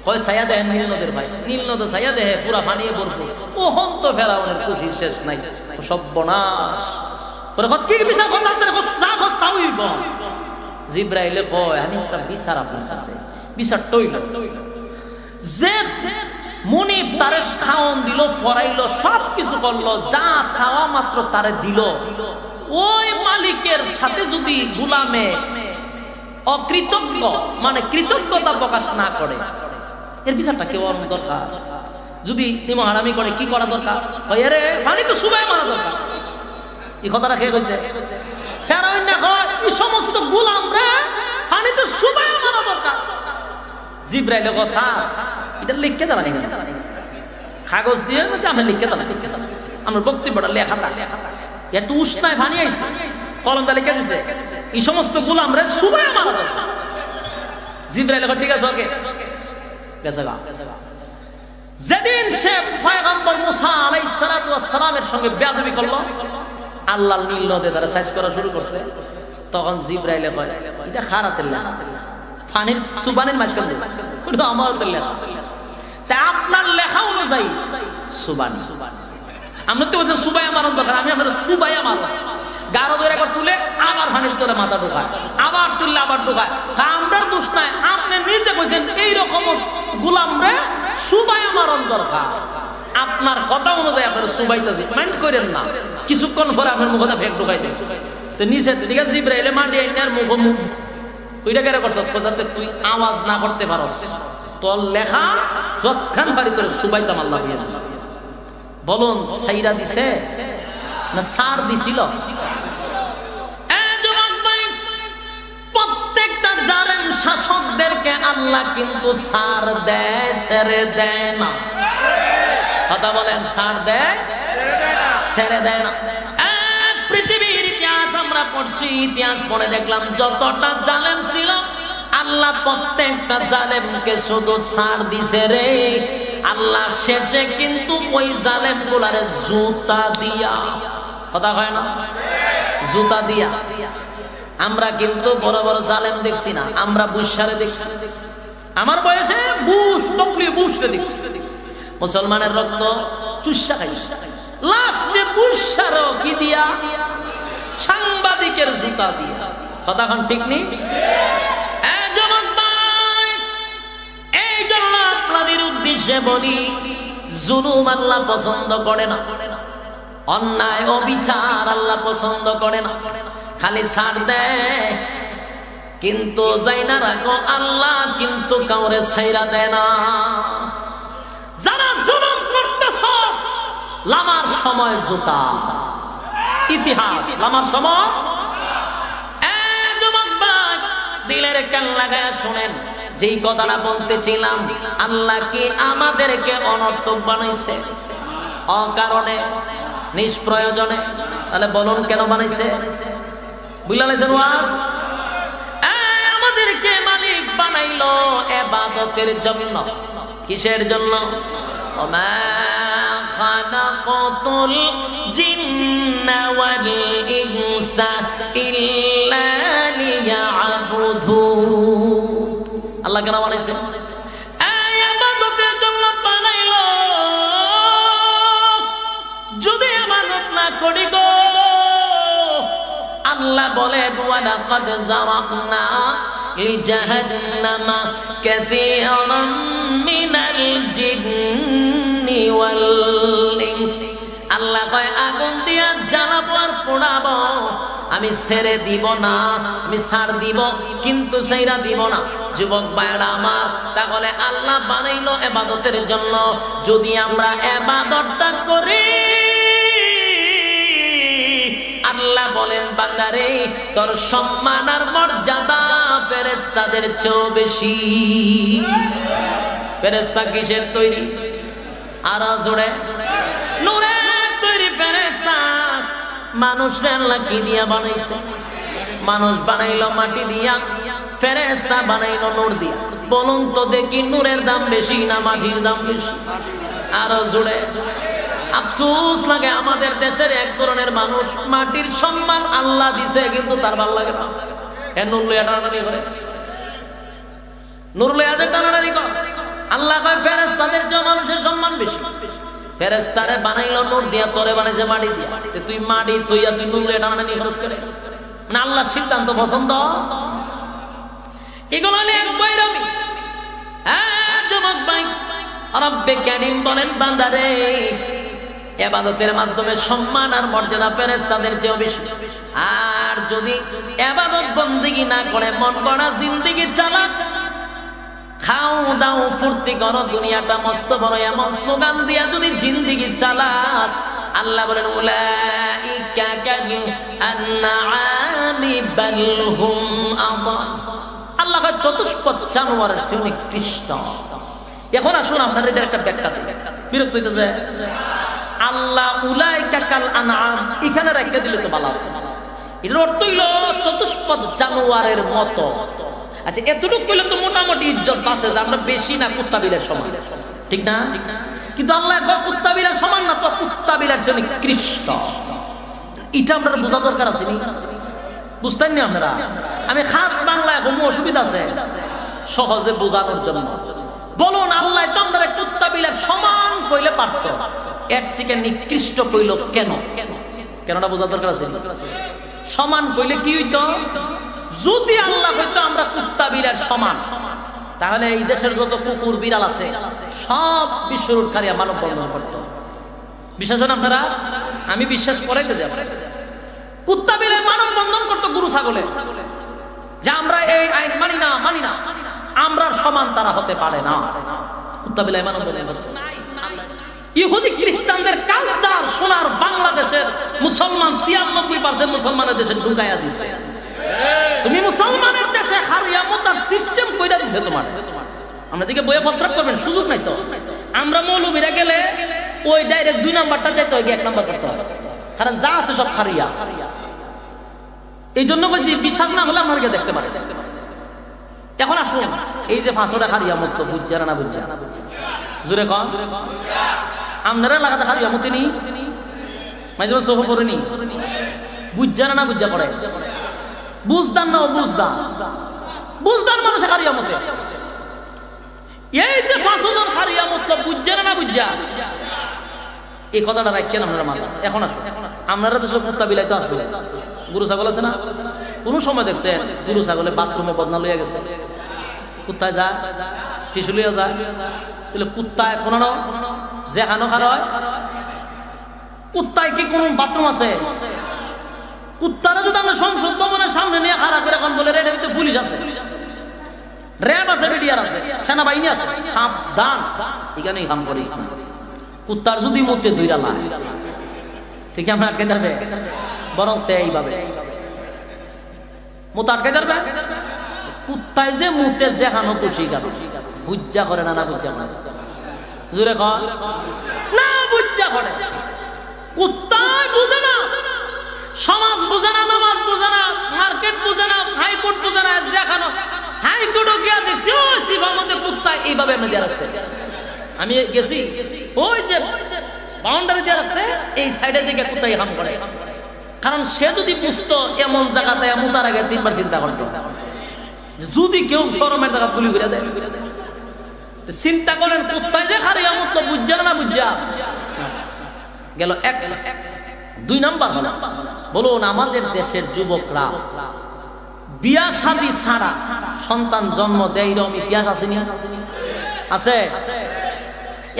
কয় ছায়া দেয় নীল নদের ভাই, নীল নদে ছায়া দেয় পুরা পানি ভরপুর। ওহন তো ফেরাউনের খুশির শেষ নাই, সর্বনাশ। পরে কি বিচার কথা আছে, যা খোঁজ তাও হইব। জিবরাইলে কয় আমি একটা বিচার আপনার কাছে, বিচারটা হইল যে মুনিব তারে খাওন দিল, ফরাইলো, সব কিছু করলো, যা চাওয়া মাত্র তারে দিল, ওই মালিকের সাথে যদি গোলামে অকৃতজ্ঞ মানে কৃতজ্ঞতা প্রকাশ না করে, এর বিচারটা কেউ দরকার। যদি নিম হারামি করে কি করা দরকার? রে পানি তো সুবাই মারা দরকার। এই কথাটা খেয়ে গেছে ফেরাউন না কয় এই সমস্ত গোলাম রে পানি তো সুবাই মারা দরকার। জিব্রাইল কয় স্যার এটা লিখতে দাঁড়ান, কাগজ দিয়ে আমরা লিখতে দাঁড়ান, আমার বক্তব্যটা লেখা তা এত উষ্ণায় পানি আইছে, কলমটা লিখে দিছে এই সমস্ত গোলাম রে সুবাই মারা দরকার। জিব্রাইল কয় ঠিক আছে ওকে গেছে গা। যেদিন সে পয়গম্বর মুসা আলাইহিস সালাতু ওয়াস সালামের সঙ্গে বেয়াদবি করলো, আল্লাহ নীল নদে তারা সাইজ করা শুরু করছে, তখন জিব্রাইলে কয় এটা খারাতের লেখা, পানির সুবানের মাঝখান দিয়ে ওটা আমাদের লেখা, তা আপনার লেখা অনুযায়ী সুবানি। আমরা তো বলছি সুবাই আমার দরকার, আমি আমার সুবাই আমার গাঢ় ধরে একবার তুলে আবার পানির তোলে মাথা ঢোকায়, আবার তুললে আবার ঢোকায়। আমরা দোষ নাই, আপনি নিজে কইছেন এইরকম গোলাম রে সুবাই আমার দরকার। আপনার কথা অনুযায়ী আপনার সুবাইতেছি, মাইন্ড করেন না। কিছুক্ষণ পরে আপনার মুখটা ফেক ঢুকাই দেন তো নিচে ঠিক আছে। জিব্রাইলে মাটি আইনার মুখ ওইটা কেন করছ যাতে তুই আওয়াজ না করতে পারস, তোর লেখা যৎখান পারি তোর সুবাইতাম আল্লাহ দিয়ে দিছে। বলুন সাইরা দিছে না সার দিছিল? প্রত্যেকটা জালেম শাসকদেরকে আল্লাহ কিন্তু সার দেয়, ছেড়ে দেয় না। কথা বলেন, সার দেয় ছেড়ে দেয় না। পৃথিবীর ইতিহাস আমরা পড়ছি, ইতিহাস পড়ে দেখলাম যতটা জালেম ছিল আল্লাহ প্রত্যেকটা জালেমকে শুধু সার দিছে রে। আল্লাহ শেষে কিন্তু ওই জালেম গুলারে জুতা দিয়া, কথা হয় না, জুতা দিয়া। আমরা কিন্তু বড় বড় জালেম দেখছি না, আমরা বুশারে দেখছি। আমার বয়সে বুশ টপলি বুশরে দেখছি, মুসলমানের রক্ত চুষা খাই, লাস্টে বুশারও কি দিয়া? সাংবাদিকের জুতা দিয়া। কথা কোন ঠিক নেই? এই জন্য আপনাদের উদ্দেশ্যে বলি, জুলুম আল্লাহ পছন্দ করে না, অন্যায় অবিচার আল্লাহ পছন্দ করে না। খালি ছাড় দেয়, কিন্তু যাই না রাখো আল্লাহ কিন্তু কাউরে ছাইরা দেয় না। যারা জুলুম করতেছ লামার সময় জুতা, ইতিহাস লামার সময়। দিলের কান লাগায় শুনেন, যেই কথাটা বলতেছিলাম, আল্লাহ কি আমাদেরকে অনর্থক বানাইছে? অকারণে, নিষ্প্রয়োজনে। তাহলে বলুন কেন বানাইছে? বুঝলেন ওয়াজ? আমাদেরকে মালিক বানাইলো ইবাদতের জন্য। কিসের জন্য? ওমা খালাকাতুল জিন্না ওয়াল ইনসা ইল্লা লিয়াবুদুন। আল্লাহ কেন বানাইছে? ইবাদতের জন্য বানাইলো। যদি ইবাদত না করি গো, আল্লাহ বলে ওয়ালাকাদ যারাকনা লিজাহান্নামা কাসীরাম মিনাল জিন্নি ওয়াল ইনস। আল্লাহ কয় আগুন দিয়া জ্বালাবো আর পোড়াবো, আমি ছেড়ে দিব না, আমি ছাড় দিব কিন্তু ছাইরা দিব না। যুবক ভাইরা আমার, তাহলে আল্লাহ বানাইলো ইবাদতের জন্য। যদি আমরা ইবাদতটা করি, আল্লাহ বলেন বান্দারে তোর সম্মান আর মর্যাদা ফেরেশতাদের চেয়েও বেশি। ফেরেশতা কিসের তৈরি? আর জোরে নূরের তৈরি ফেরেশতা। মানুষের আল্লাহ কি দিয়া বানাইছে? মানুষ বানাইলো মাটি দিয়া, ফেরেশতা বানাইলো নূর দিয়া। বলুন তো দেখি নূরের দাম বেশি না মাটির দাম বেশি? আর জোরে। আফসোস লাগে আমাদের দেশের এক ধরনের মানুষ মাটির সম্মান আল্লাহ দিছে কিন্তু তার ভালো লাগে না। নূর লইয়া টানাটানি করে, নূর লইয়া যে টানাটানি করে। আল্লাহ কয় ফেরেশতাদের চেয়ে মানুষের সম্মান বেশি। ফেরেশতারে বানাইলো নূর দিয়া, তোরে বানাইছে মাটি দিয়া। তুই মাটি তুই নূর লইয়া টানাটানি খরচ করে না? আল্লাহর সিদ্ধান্ত পছন্দ? এগুলো হলে এক বৈরামি। যুবক ভাই, রব্বে কারীম বলেন বান্দারে ইবাদতের মাধ্যমে সম্মান আর মর্যাদা ফেরেশতাদের চেয়েও বেশি। আর যদি ইবাদত বন্দেগী না করে মন গড়া জিন্দেগি চালাস, খাও দাও ফুর্তি করো, দুনিয়াটা মস্ত বড়, এমন স্লোগান দিয়া যদি জিন্দেগি চালাস, আল্লাহ বলেন উলাইকা কাল আনআমি বাল হুম আদাল। আল্লাহ চতুষ্পদ জানোয়ারের চেয়ে নিকৃষ্ট। এখন আসুন আপনাদের একটা ব্যাখ্যা দিই, বিরক্ত হইতে যায়। আল্লাহ উলাইকা কাল আনআম এখানে রেখে দিলে তো ভালো আছে। এর অর্থ হইল চতুষ্পদ জানোয়ারের মতো। আচ্ছা, এতটুকু কইলে তো মোটামুটি ইজ্জত বাঁচে যে আমরা বেশি না কুত্তা বিলের সমান, ঠিক না? কিন্তু আল্লাহ কুত্তা বিলের সমান না, তো কুত্তা বিলের চেয়ে নিকৃষ্ট। এটা আপনারা বোঝা দরকার আছে, বুঝতেন না আপনারা? আমি খাস বাংলায় কোনো অসুবিধা আছে সহজে বোঝানোর জন্য। বলুন আল্লাহ তো আমরা কুত্তা বিলের সমান কইলে পারত, এর থেকে নিকৃষ্ট কইল কেন? কেনটা বোঝা দরকার আছে। সমান কইলে কি হইতো? যদি আল্লাহ হইতো আমরা কুত্তা বিলের সমান, তাহলে এই দেশের যত কুকুর বিড়াল আছে সব বিশ্বরুটকারী মানব বন্ধন করত। বিশ্বাস হয় আপনারা? আমি বিশ্বাস করাইতে যাব। কুত্তা বিলের মানব বন্ধন করতো গরু ছাগলের, যে আমরা এই আইন মানি না, মানি না, আমরা সমান তারা হতে পারে না। কুত্তা বিলের মানব বন্ধন করতো। ইহুদি খ্রিস্টানদের কালচার সোনার বাংলাদেশের মুসলমান ৯৬% মুসলমানের দেশে ঢুকাইয়া দিছে। তুমি মুসলমানের দেশে হারিয়া মোতার সিস্টেম কইরা দিছে তোমার। আমরা দিকে বইয়ে প্রস্তাব করবেন, সুযোগ নাই তো। আমরা মৌলবীরা গেলে ওই ডাইরেক্ট ২ নাম্বারটা যেতে হয়, ১ নাম্বার করতে হয়, কারণ যা আছে সব হারিয়া। এই জন্য বলছি বিশ্বাস না হলে আমাকে দেখতে পারে। এখন আসুন, এই যে ৫০০ টাকা হারিয়া মত বুঝা না বুঝা, জোরে কন আপনারা লাগাতে হারিয়া মতি নি মাঝে মাঝে চোখ পড়েনি, বুঝা না বুঝা করে, বুঝদান না বুঝদান, বুঝদান মানুষে হারিয়া মতে। এই যে ৫০০ হারিয়া মতলব বুঝা না বুঝা, এই কথাটা রাখেন আপনারা মাথা। এখন আসুন, আপনারা তো সব কুত্তা বিলাইতে আসলে গরু ছাগল আছে না? কোন সময় দেখছেন গরু ছাগলে বাথরুমে বদনা লইয়া গেছে? কুত্তায় যা টিস্যু লইয়া যায়, তাহলে কুত্তায় কোন যেখানো খার হয়, কুত্তায় কি কোন বাথরুম আছে? কুত্তারা যদি আমরা সংসদ ভবনের সামনে নিয়ে খারাপ করে এখন বলে রেডের ভিতরে পুলিশ আছে, র্যাব আছে, বিডিআর আছে, সেনাবাহিনী আছে, সাবধান এখানেই কাম করিস না। কুত্তার যদি মুতে দুইটা লাগ, ঠিক আমরা আটকে ধরবে, বরং সে এইভাবে মুত আটকে ধরবে। কুত্তায় যে মুতে যেখানো খুশি গেল, বুজ্জা করে না, না বুজ্জা করে, জোরে কর না বুজ্জা করে। কুত্তায় বুঝে না, সমাজ বুঝে না, নামাজ বুঝে না, মার্কেট বুঝে না, হাইকোর্ট বুঝে না, যেখানো হাইকোর্টও গিয়া দেখছি ও শিবার মধ্যে কুত্তা এইভাবে আমি দিয়ে রাখছে। আমি গেছি ওই যে বাউন্ডারি দিয়ে রাখছে, এই সাইডে দিকে কুত্তাই হাম করে। কারণ সে যদি বুঝতো এমন জায়গাতে মুতার আগে ৩ বার চিন্তা করতো, যদি কেউ শরমের জায়গা গুলি করে দেয়। চিন্তা করেন কুত্তায় যে খারিয়া মতলব বুঝা না বুঝা গেল। ২ নাম্বার হলো, বলুন আমাদের দেশের যুবকরা বিয়া শাদী ছাড়া সন্তান জন্ম দেয়, এরকম ইতিহাস আছে না? আছে।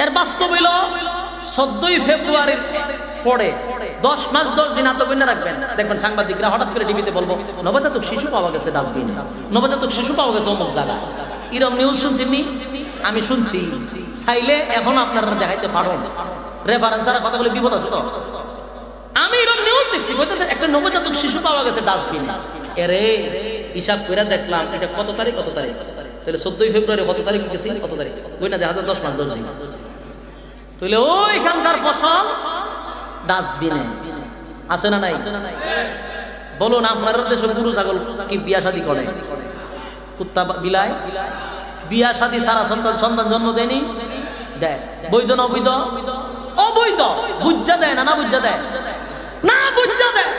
এর বাস্তব হইল ১৪ই ফেব্রুয়ারির পরে 10 মাস 10 দিন এত বন্যা রাখবেন, দেখবেন সাংবাদিকরা হঠাৎ করে টিভিতে বলবো নবজাতক শিশু পাওয়া গেছে ডাস্টবিনে, নবজাতক শিশু পাওয়া গেছে অমুক জায়গায়। এরকম নিউজ শুনছেননি? আমি শুনছি। চাইলে এখন আপনারা দেখাইতে পারেন, রেফারেন্স আর কথা বলে বিপদ আছে তো। আমি এরকম নিউজ দেখছি, একটা নবজাতক শিশু পাওয়া গেছে ডাস্টবিনে। এরে হিসাব করে দেখলাম এটা কত তারিখ, কত তারিখ, তাহলে 14ই ফেব্রুয়ারি কত তারিখ গেছি, কত তারিখ, ওই না দেখা যায় 10 মাস 10 দিন। তাহলে ওইখানকার ফসল ডাস্টবিনে আছে না নাই? বলুন আপনার দেশে গরু ছাগল কি বিয়া শাদী করে? কুত্তা বিলাই বিয়া শাদী ছাড়া সন্তান জন্ম দেয়নি? দেয়। বৈধ না অবৈধ? অবৈধ। বুঝা দেয় না, না বুঝা দেয়? না বুঝা দেয়।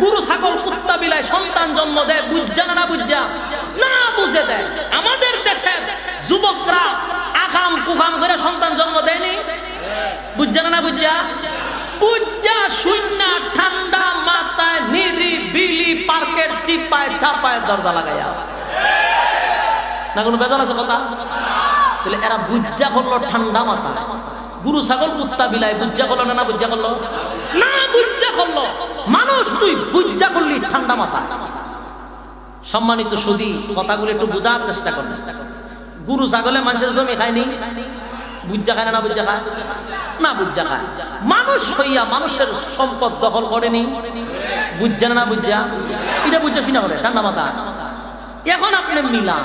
গরু ছাগল কুত্তা বিলাই সন্তান জন্ম দেয়, বুঝা না, না বুঝা? না বুঝে দেয়। আমাদের দেশের যুবকরা আকাম কুকাম করে সন্তান জন্ম দেয়নি? বুঝা না, না বুঝা? বুঝা শূন্য ঠান্ডা মাথায় নিরিবিলি পার্কের চিপায় চাপায় দরজা লাগাইয়া, না কোনো বেজাল আছে কথা? তাহলে এরা বুঝা করলো ঠান্ডা মাথা, গুরু ছাগল কুত্তা বিলাই বুজ্জা করলো না বুজ্জা করলো না বুজ্জা করলো মানুষ তুই বুজ্জা করলি ঠান্ডা মাথা সম্মানিত সুধী কথাগুলো একটু বোঝার চেষ্টা কর গুরু ছাগলে মানুষের জমি খায়নি বুজ্জা খায় না বুজ্জা খায় না বুজ্জা খায় মানুষ হইয়া মানুষের সম্পদ দখল করেনি বুজ্জা না বুজ্জা এটা বুজ্জা সিনা করে ঠান্ডা মাথা এখন আপনি মিলান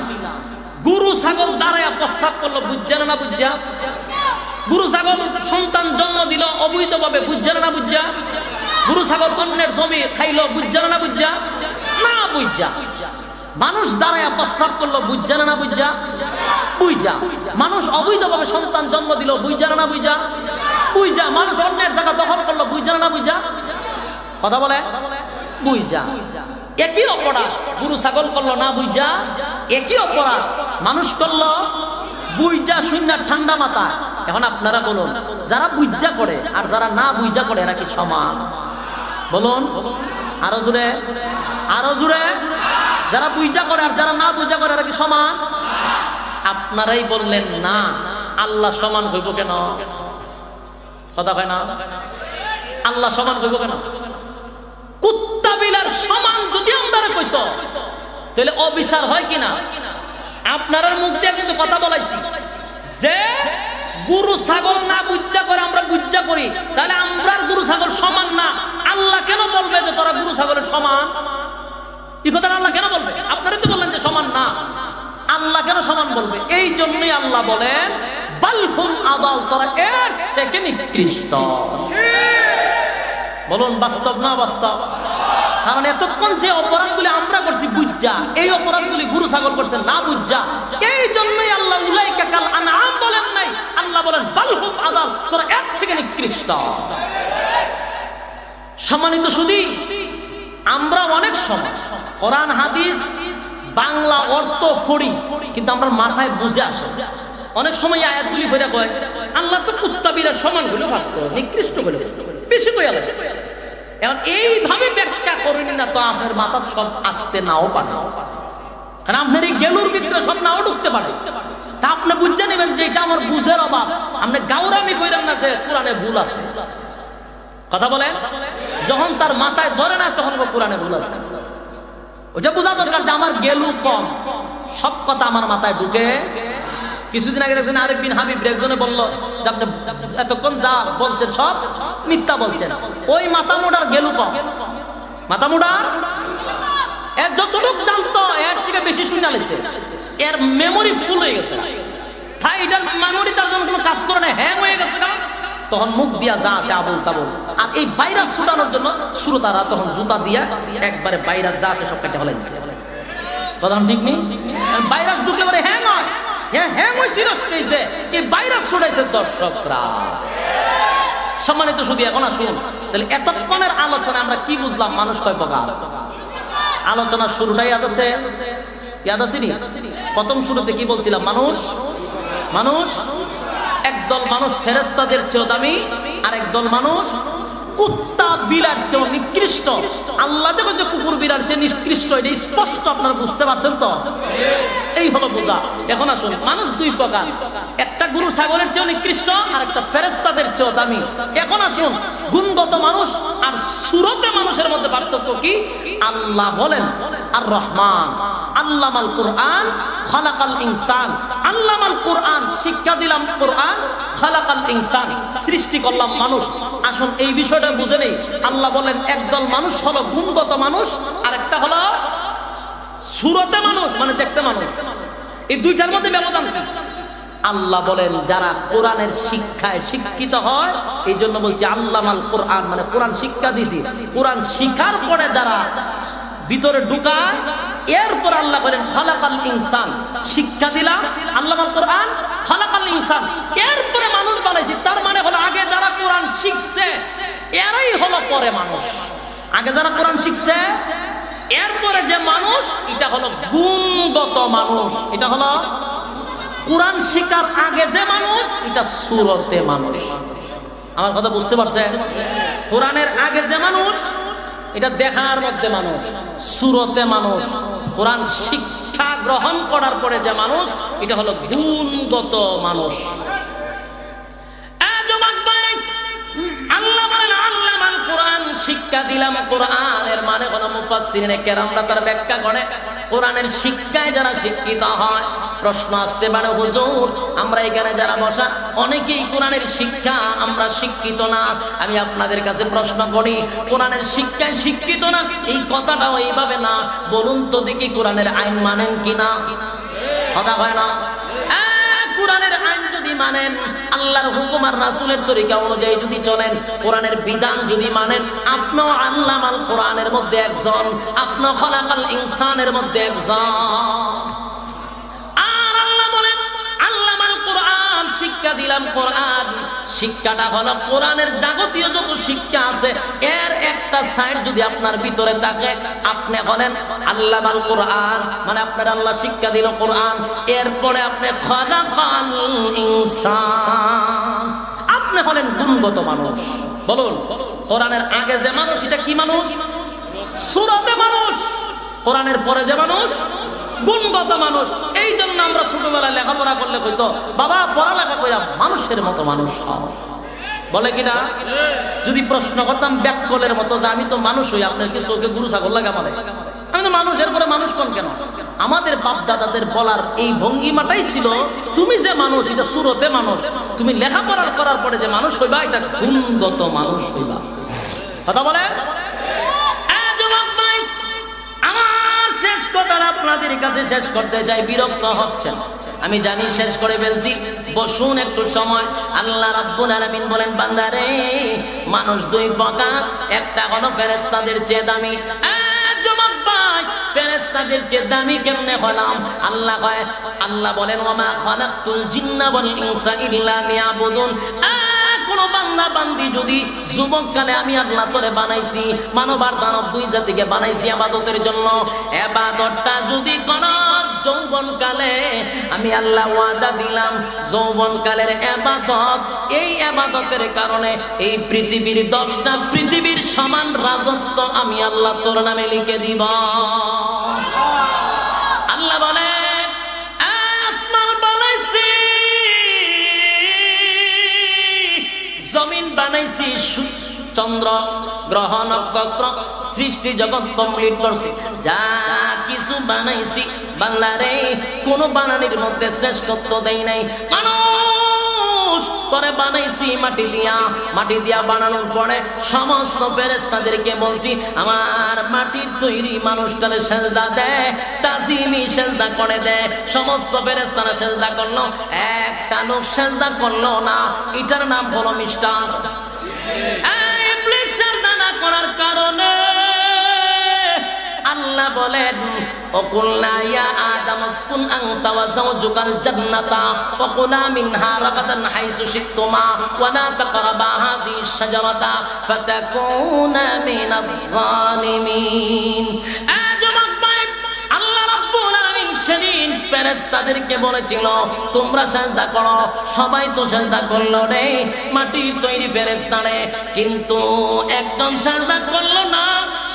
গুরু ছাগল দাঁড়ায় প্রস্তাব করলো বুজ্জা না বুজ্জা গুরু ছাগল সন্তান জন্ম দিল অবৈধভাবে বুজ্জা না বুজ্জা গুরু ছাগল অন্যের জমি খাইলো বুজ্জা না বুজ্জা না বুজ্জা মানুষ দাঁড়ায় প্রস্তাব করলো বুজ্জা না বুজ্জা বুইজা মানুষ অবৈধভাবে সন্তান জন্ম দিল বুইজা না বুইজা বুইজা মানুষ অন্যের জায়গা দখল করলো বুইজা না বুইজা কথা বলে বুইজা একই অপরাধ গুরু ছাগল করলো না বুইজা একই অপরাধ মানুষ করলো বুইজা শূন্য ঠান্ডা মাথা এখন আপনারা বলুন যারা বুইজা করে আর যারা না বুইজা করে এরা কি সমান বলুন আরো জোরে আরো জোরে যারা বুইজা করে আর যারা না বুইজা করে এরা কি সমান আপনারাই বললেন না আল্লাহ সমান হইব কেন কথা কয় না আল্লাহ সমান হইব কেন কুত্তা বিলার সমান যদি আমরা কইতো তাহলে অবিচার হয় কিনা আপনার মুখ দিয়ে কিন্তু কথা বলাইছি যে গুরু ছাগল না বুজ্জা করে আমরা বুজ্জা করি তাহলে আমরা গুরু ছাগল সমান না আল্লাহ কেন বলবে যে তোরা গুরু ছাগলের সমান এই কথা আল্লাহ কেন বলবে আপনারা তো বললেন যে সমান না আল্লাহ কেন সমান বলবে এই জন্যই আল্লাহ বলেন বালহুম আদাল তোরা এর থেকে নিকৃষ্ট বলুন বাস্তব না বাস্তব কারণ এতক্ষণ যে অপরাধগুলি আমরা করছি বুজ্জা এই অপরাধগুলি গুরু ছাগল করছে না বুজ্জা এই জন্যই আল্লাহ উলাইকা কাল আনআম বলেন নাই আল্লাহ বলেন বালহুম আদাল তোরা এর থেকে নিকৃষ্ট সম্মানিত সুধী আমরা অনেক সময় কোরআন হাদিস বাংলা অর্থ পড়ি কিন্তু আমরা মাথায় বুঝে আসে অনেক সময় আয়াতগুলি ফেরা কয় আল্লাহ তো কুত্তা বিড়াল সমান করে থাকতো নিকৃষ্ট করে বেশি কই আলাস এখন এইভাবে ব্যাখ্যা করেনি না তো আপনার মাথা সব আসতে নাও পারে কারণ আপনার এই গেলুর ভিতরে সব নাও ঢুকতে পারে তা আপনি বুঝে নেবেন যে এটা আমার বুঝের অভাব আপনি গাউরামি কইরেন না যে কোরআনে ভুল আছে কথা বলে যখন তার মাথায় ধরে না তখন কোরআনে ভুল আছে ওটা বোঝা দরকার যে আমার গেলু কম সব কথা আমার মাথায় ঢুকে কিছুদিন আগে দেখছেন আরিফ বিন হাবিব একজনে বললো যে আপনি এতক্ষণ যা বলছেন সব মিথ্যা বলছেন ওই মাথা মোড়ার গেলু কম মাথা মোড়ার এর যতটুক জানতো এর থেকে বেশি শুনে আলেছে এর মেমোরি ফুল হয়ে গেছে তাই এটার মেমোরি তার জন্য কোনো কাজ করে না হ্যাং হয়ে গেছে না তখন মুখ দিয়া যা আসে আবুল তাবুল আর এই ভাইরাস ছুটানোর জন্য শ্রোতারা তখন জুতা দিয়া একবারে ভাইরাস যা আসে সব কেটে ফেলে দিচ্ছে কথা ঠিক নেই ভাইরাস ঢুকলে পরে হ্যাং হয় হ্যাং ওই সিরস্টেজে এই ভাইরাস ছুটাইছে দর্শকরা সম্মানিত শুধু এখন আসুন তাহলে এতক্ষণের আলোচনা আমরা কি বুঝলাম মানুষ কয় প্রকার আলোচনার শুরুটাই ইয়াদ আছে নি প্রথম শুরুতে কি বলছিলাম মানুষ মানুষ একদল মানুষ ফেরেশতাদের চেয়ে দামি আর একদল মানুষ কুত্তা বিড়ার চেয়ে নিকৃষ্ট আল্লাহ যখন যে কুকুর বিড়ার চেয়ে নিকৃষ্ট এটা স্পষ্ট আপনারা বুঝতে পারছেন তো এই হলো বোঝা এখন আসুন মানুষ দুই প্রকার একটা গরু ছাগলের চেয়ে নিকৃষ্ট আর একটা ফেরেশতাদের চেয়ে দামি এখন আসুন গুণগত মানুষ আর সুরতে মানুষের মধ্যে পার্থক্য কি আল্লাহ বলেন আর রহমান আল্লামাল কুরআন খালাকাল ইনসান আল্লামাল কুরআন শিক্ষা দিলাম কুরআন খালাকাল ইনসান সৃষ্টি করলাম মানুষ আসুন এই বিষয়টা বুঝে নেই আল্লাহ বলেন একদল মানুষ হলো গুণগত মানুষ আর একটা হলো সুরতে মানুষ মানে দেখতে মানুষ এই দুইটার মধ্যে ব্যবধান কি আল্লাহ বলেন যারা কোরআনের শিক্ষায় শিক্ষিত হয় এই জন্য বলছি আল্লামাল কুরআন মানে কোরআন শিক্ষা দিছি কোরআন শিখার পরে যারা ভিতরে ঢুকায় এরপর আল্লাহ বলেন খালাকাল ইনসান শিক্ষা দিলাম আল্লামাল কুরআন খালাকাল ইনসান এরপরে মানুষ বানাইছি তার মানে হলো আগে যারা কোরআন শিখছে এরাই হলো পরে মানুষ আগে যারা কোরআন শিখছে এরপরে যে মানুষ এটা হলো গুণগত মানুষ এটা হলো কোরআন শিখার আগে যে মানুষ এটা সুরতে মানুষ আমার কথা বুঝতে পারছেন কোরআনের আগে যে মানুষ এটা দেখার মধ্যে মানুষ সুরতে মানুষ কোরআন শিক্ষা গ্রহণ করার পরে যে মানুষ এটা হলো গুণগত মানুষ শিক্ষা দিলাম কোরআনের মানে হলো মুফাসসিরিনে কেরামরা তার ব্যাখ্যা করে কোরআনের শিক্ষায় যারা শিক্ষিত হয়। প্রশ্ন আসতে পারে হুজুর আমরা এখানে যারা বসা অনেকেই কোরআনের শিক্ষা আমরা শিক্ষিত না। আমি আপনাদের কাছে প্রশ্ন করি কোরআনের শিক্ষায় শিক্ষিত না এই কথাটাও এইভাবে না, বলুন তো দেখি কোরআনের আইন মানেন কিনা? কথা হয় না। কোরআনের আইন যদি মানেন, আল্লাহর হুকুম আর রাসূলের তরিকা অনুযায়ী যদি চলেন, কোরআনের বিধান যদি মানেন, আপনিও আল্লামাল কোরআনের মধ্যে একজন, আপনিও খলাকাল ইনসানের মধ্যে একজন। আর আল্লাহ বলেন আল্লামাল কোরআন, শিক্ষা দিলাম কোরআন। শিক্ষাটা হলো কোরআনের যাবতীয় যত শিক্ষা আছে এর একটা সাইড যদি আপনার ভিতরে থাকে, আপনি হলেন আল্লামাল কোরআন, মানে আপনার আল্লাহ শিক্ষা দিল কোরআন। এরপরে আপনি খলাকাল ইনসান, আপনি হলেন গুণগত মানুষ। বলুন কোরআনের আগে যে মানুষ এটা কি মানুষ? সূরাতে মানুষ। কোরআনের পরে যে মানুষ গুণগত মানুষ। এই জন্য আমরা ছোটবেলায় লেখাপড়া করলে কইতো বাবা পড়ালেখা কইরা মানুষের মতো মানুষ হও, বলে কিনা? যদি প্রশ্ন করতাম ব্যাককলের মতো যে আমি তো মানুষ হই, আপনার কি চোখে গুরু ছাগল লাগে? আমাদের আমি তো মানুষের পরে মানুষ কোন কেন? আমাদের বাপ দাদাদের বলার এই ভঙ্গিমাটাই ছিল তুমি যে মানুষ এটা সুরতে মানুষ, তুমি লেখাপড়া করার পরে যে মানুষ হইবা এটা গুণগত মানুষ হইবা। কথা বলে শেষ কথা আপনাদের কাছে শেষ করতে চাই, বিরক্ত হচ্ছেন আমি জানি, শেষ করে ফেলছি। বসুন একটু সময়। আল্লাহ রাব্বুল আলামিন বলেন বান্দারে মানুষ দুই প্রকার, একটা হলো ফেরেশতাদের চেয়ে দামি। যুবক ভাই ফেরেশতাদের চেয়ে দামি কেমনে হলাম? আল্লাহ বলেন ওমা খালাকতুল জিন্না ওয়াল ইনসা ইল্লা লিয়াবুদুন। কোন বান্দা বান্দি যদি যুবককালে আমি আল্লাহ তোরে বানাইছি, মানব আর দানব দুই জাতিকে বানাইছি ইবাদতের জন্য, ইবাদতটা যদি কোন যৌবনকালে আমি আল্লাহ ওয়াদা দিলাম যৌবনকালের ইবাদত, এই ইবাদতের কারণে এই পৃথিবীর 10টা পৃথিবীর সমান রাজত্ব আমি আল্লাহ তোর নামে লিখে দিব। আল্লাহ বলে আসমান বানাইছি, জমিন বানাইছি, চন্দ্র গ্রহ নক্ষত্র সৃষ্টি জগৎ কমপ্লিট করছি, যা কিছু বানাইছি বান্দারে কোন বানানির মধ্যে শ্রেষ্ঠত্ব দেই নাই। মানুষ তোরে বানাইছি মাটি দিয়া বানানোর পরে সমস্ত ফেরেশতাদেরকে বলছি আমার মাটির তৈরি মানুষটারে সেজদা দে, তাজিমি সেজদা করে দে। সমস্ত ফেরেশতারা সেজদা করলো, একটা লোক সেজদা করলো না, এটার নাম হলো মিস্টার। ইবলিস সেজদা না করার কারণে আল্লাহ বলেন ওকুলনা ইয়া আদম উসকুন আনতা ওয়া যাওজুকাল জান্নাতা ওয়া কুলা মিনহা রাগাদান হাইসু শিতুমা ওয়া লা তাকরাবা হাযিহি শাজারাতা ফাতাকুনা মিনাজ জালিমিন। যুবক ভাই আল্লাহ রাব্বুল আলামিন সেদিন ফেরেশতাদেরকে বলেছিল তোমরা সিজদা করো, সবাই তো সিজদা করলো রে, মাটির তৈরি ফেরেশতারে, কিন্তু একদম সিজদা করলো না,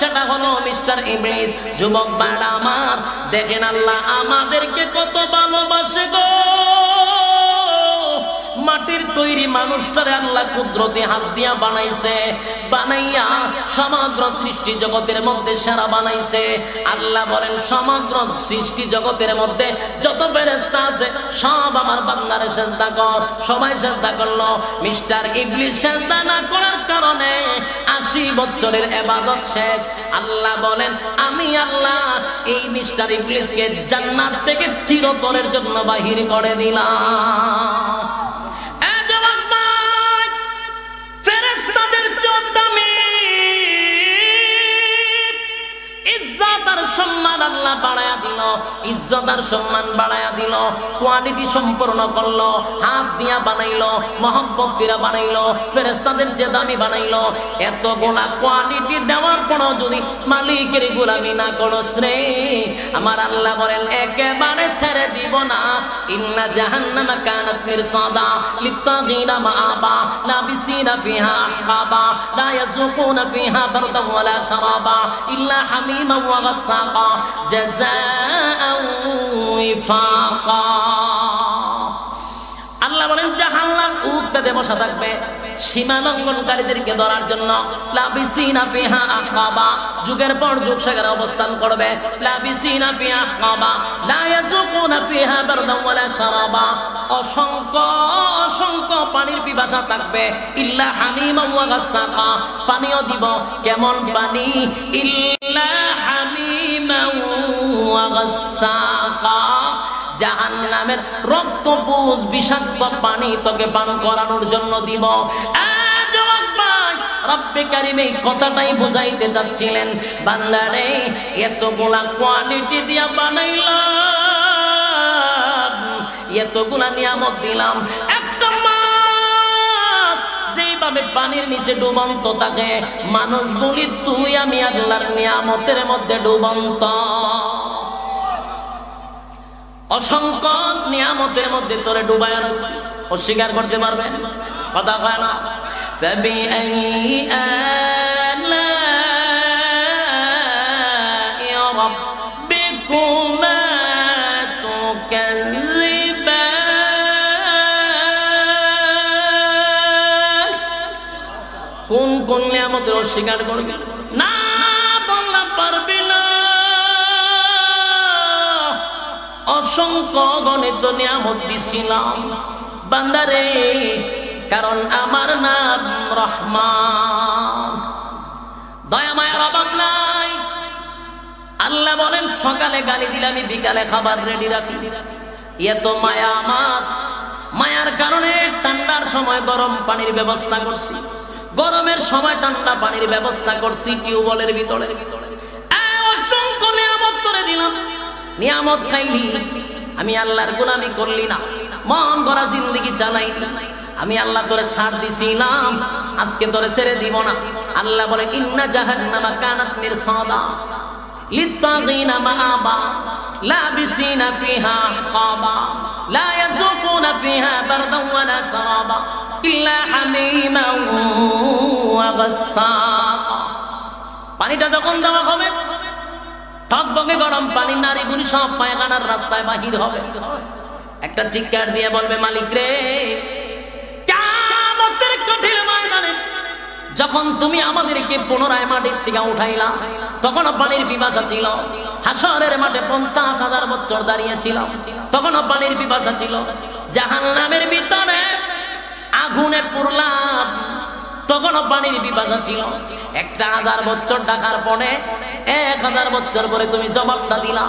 সেটা হলো মিস্টার ইবলিস। যুবক ভাইরা আমার দেখেন আল্লাহ আমাদেরকে কত ভালোবাসে গো। মাটির তৈরি মানুষটারে আল্লাহ কুদরতে হাত দিয়া বানাইছে, বানাইয়া সমগ্র সৃষ্টি জগতের মধ্যে সেরা বানাইছে। আল্লাহ বলেন সমগ্র সৃষ্টি জগতের মধ্যে যত ফেরেশতা আছে সব আমার বান্দারে সিজদা কর। সবাই সিজদা করলো, মিস্টার ইবলিস সিজদা না করার কারণে 80 বছরের ইবাদত শেষ। আল্লাহ বলেন আমি আল্লাহ এই মিস্টার ইবলিসকে জান্নাত থেকে চিরতরের জন্য বাহির করে দিলাম। ফেরেশতাদের দামি ইজ্জত আর সম্মান আল্লাহ বাড়ায়া দিল, ইজ্জত আর সম্মান বাড়ায়া দিল, কোয়ালিটি সম্পূর্ণ করলো, হাত দিয়া বানাইলো, মহব্বত করে বানাইলো, ফেরেশতাদের যে দামি বানাইলো। এত গোলা কোয়ালিটি দেওয়ার পরও যদি মালিকের গোলামি না করো রে, আমার আল্লাহ বলেন একেবারে ছেড়ে দিব না। ইন্না জাহান্নামা কানাত মিরসাদা লিত্তাগিনা মাআবা লাবিসিনা ফিহা আহকাবা লা ইয়াযুকুনা ফিহা বারদান ওয়ালা শারাবা ইল্লা হামিমান ওয়া গাসসাকা জাযাআন ওয়িফাকা। আল্লাহ বলেন জাহান্নাম উট পেতে বসা থাকবে, সীমা লঙ্ঘনকারীদেরকে ধরার জন্য লাবিসিনা ফিহা আহকাবা, যুগের পর যুগ সেখানে অবস্থান করবে। লাবিসিনা ফিহা আহকাবা লা ইয়াযুকুনা ফিহা বারদান ওয়ালা শারাবা, অসংখ্য অসংখ্য পানির পিপাসা থাকবে। ইল্লা হামিমান ওয়া গাসসাকা, পানিও দিব কেমন পানি? ইল্লা হামিমান ওয়া গাসসাকা, জাহান্নামের রক্তপুঞ্জ বিষাক্ত পানি তোকে পান করানোর জন্য দিব। রব্বে কারীম এই কথাটাই বুঝাইতে চাচ্ছিলেন, বান্দারে এতগুলা কোয়ালিটি দিয়া বানাইলাম, এতগুলা নিয়ামত দিলাম, একটা মাছ যেইভাবে পানির নিচে ডুবন্ত থাকে, মানুষগুলি তুই আমি আল্লাহর নিয়ামতের মধ্যে ডুবন্ত। অসংখ্য নিয়ামতের মধ্যে তোরে ডুবায়া রাখছি, অস্বীকার করতে পারবেন? কথা কয় না। فبأي آلاء ربكما تكذبان, কোন কোন নিয়ামতের অস্বীকার করবে? না বললে পারবি না। অসংখ্য গণিত নিয়ামত দিছিলাম বান্দারে, কারণ আমার নাম রহমান, দয়া মায়ার অভাব নাই। আল্লাহ বলেন সকালে গালি দিলে আমি বিকালে খাবার রেডি রাখি, এত মায়া আমার। মায়ার কারণে ঠান্ডার সময় গরম পানির ব্যবস্থা করছি, গরমের সময় ঠান্ডা পানির ব্যবস্থা করছি টিউবওয়েলের ভিতরে। অসংখ্য নিয়ামত তোরে দিলাম, নিয়ামত খাইলি, আমি আল্লাহর গোলামি করলি না, মন গড়া জিন্দেগি চালাই। আমি আল্লাহ তোরে ছাড় দিছিলাম, আজকে তোরে ছেড়ে দিব না। আল্লাহ বলে ইন্না জাহান্নামা কানাত মিরসাদা লিত্তাগিনা মাআবা লাবিসিনা ফিহা আহকাবা লা ইয়াযুকুনা ফিহা বারদান ওয়ালা শারাবা ইল্লা হামিমান ওয়া গাসসাকা। পানিটা যখন দেওয়া হবে টকবকে গরম পানি, নারী বুড়ি সব পায়খানার রাস্তায় বাহির হবে। একটা চিৎকার দিয়ে বলবে মালিক রে, কঠিন ময়দানে যখন তুমি আমাদেরকে পুনরায় মাটির থেকে উঠাইলা, তখনও পানির পিপাসা ছিল। হাসরের মাঠে 50,000 বছর দাঁড়িয়েছিল, তখনও পানির পিপাসা ছিল। জাহান্নামের ভিতরে আগুনে পুরলাম, তখনও পানির পিপাসা ছিল। 1000 বছর ডাকার পরে 1000 বছর পরে তুমি জবাবটা দিলা,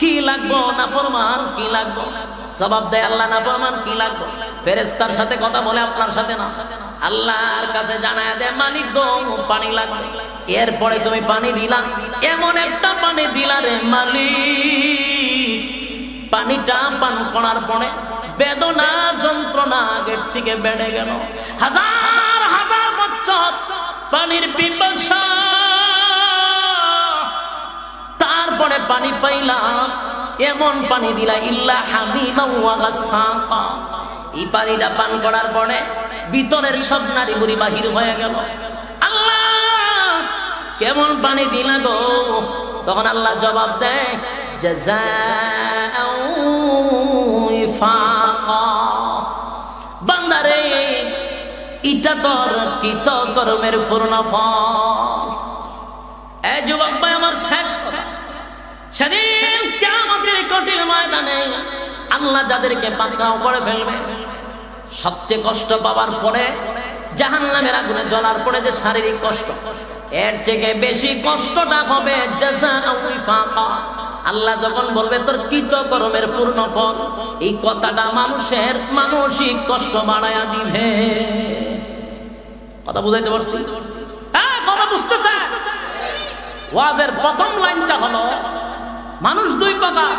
কি লাগবো না ফরমান, কি লাগবো? জবাব দেয় আল্লাহ, না ফরমান কি লাগবো? ফেরেশতার সাথে কথা বলে, আপনার সাথে না। আল্লাহর কাছে জানায় দেয় মালিক গো পানি লাগবে। এরপরে তুমি পানি দিলা, এমন একটা পানি দিলা রে মালিক, পানিটা পান করার পরে বেদনা যন্ত্রণা আগের থেকে বেড়ে গেল। 1000 1000 বছর পানির পিপাসা, তারপরে পানি পাইলাম, এমন পানি দিলা ইল্লা হামিমান ওয়া গাসসাকা। এই পানিটা পান করার পরে ভিতরের সব নারী বুড়ি বাহির হয়ে গেল। আল্লাহ কেমন পানি দিলা গো? তখন আল্লাহ জবাব দেয় জাযাআউ ওয়াফাকা। বান্দারে এটা তোর কৃতকর্মের পূর্ণ ফল। এই যুবক ভাই আমার শেষ কথা, সেদিন কিয়ামতের কঠিন ময়দানে আল্লাহ যাদেরকে পাকড়াও করে ফেলবে, সবচেয়ে কষ্ট পাওয়ার পরে জাহান্নামের আগুনে জ্বলার পরে যে শারীরিক কষ্ট, এর থেকে বেশি কষ্টটা হবে জাযাআউ ওয়াফাকা। আল্লাহ যখন বলবে তোর কৃতকর্মের পূর্ণ ফল, এই কথাটা মানুষের মানসিক কষ্ট বাড়ায়া দিবে। কথা বুঝাইতে পারছি? হ্যাঁ, কথা বুঝতেছে? ওয়াজের প্রথম লাইনটা হলো মানুষ দুই প্রকার,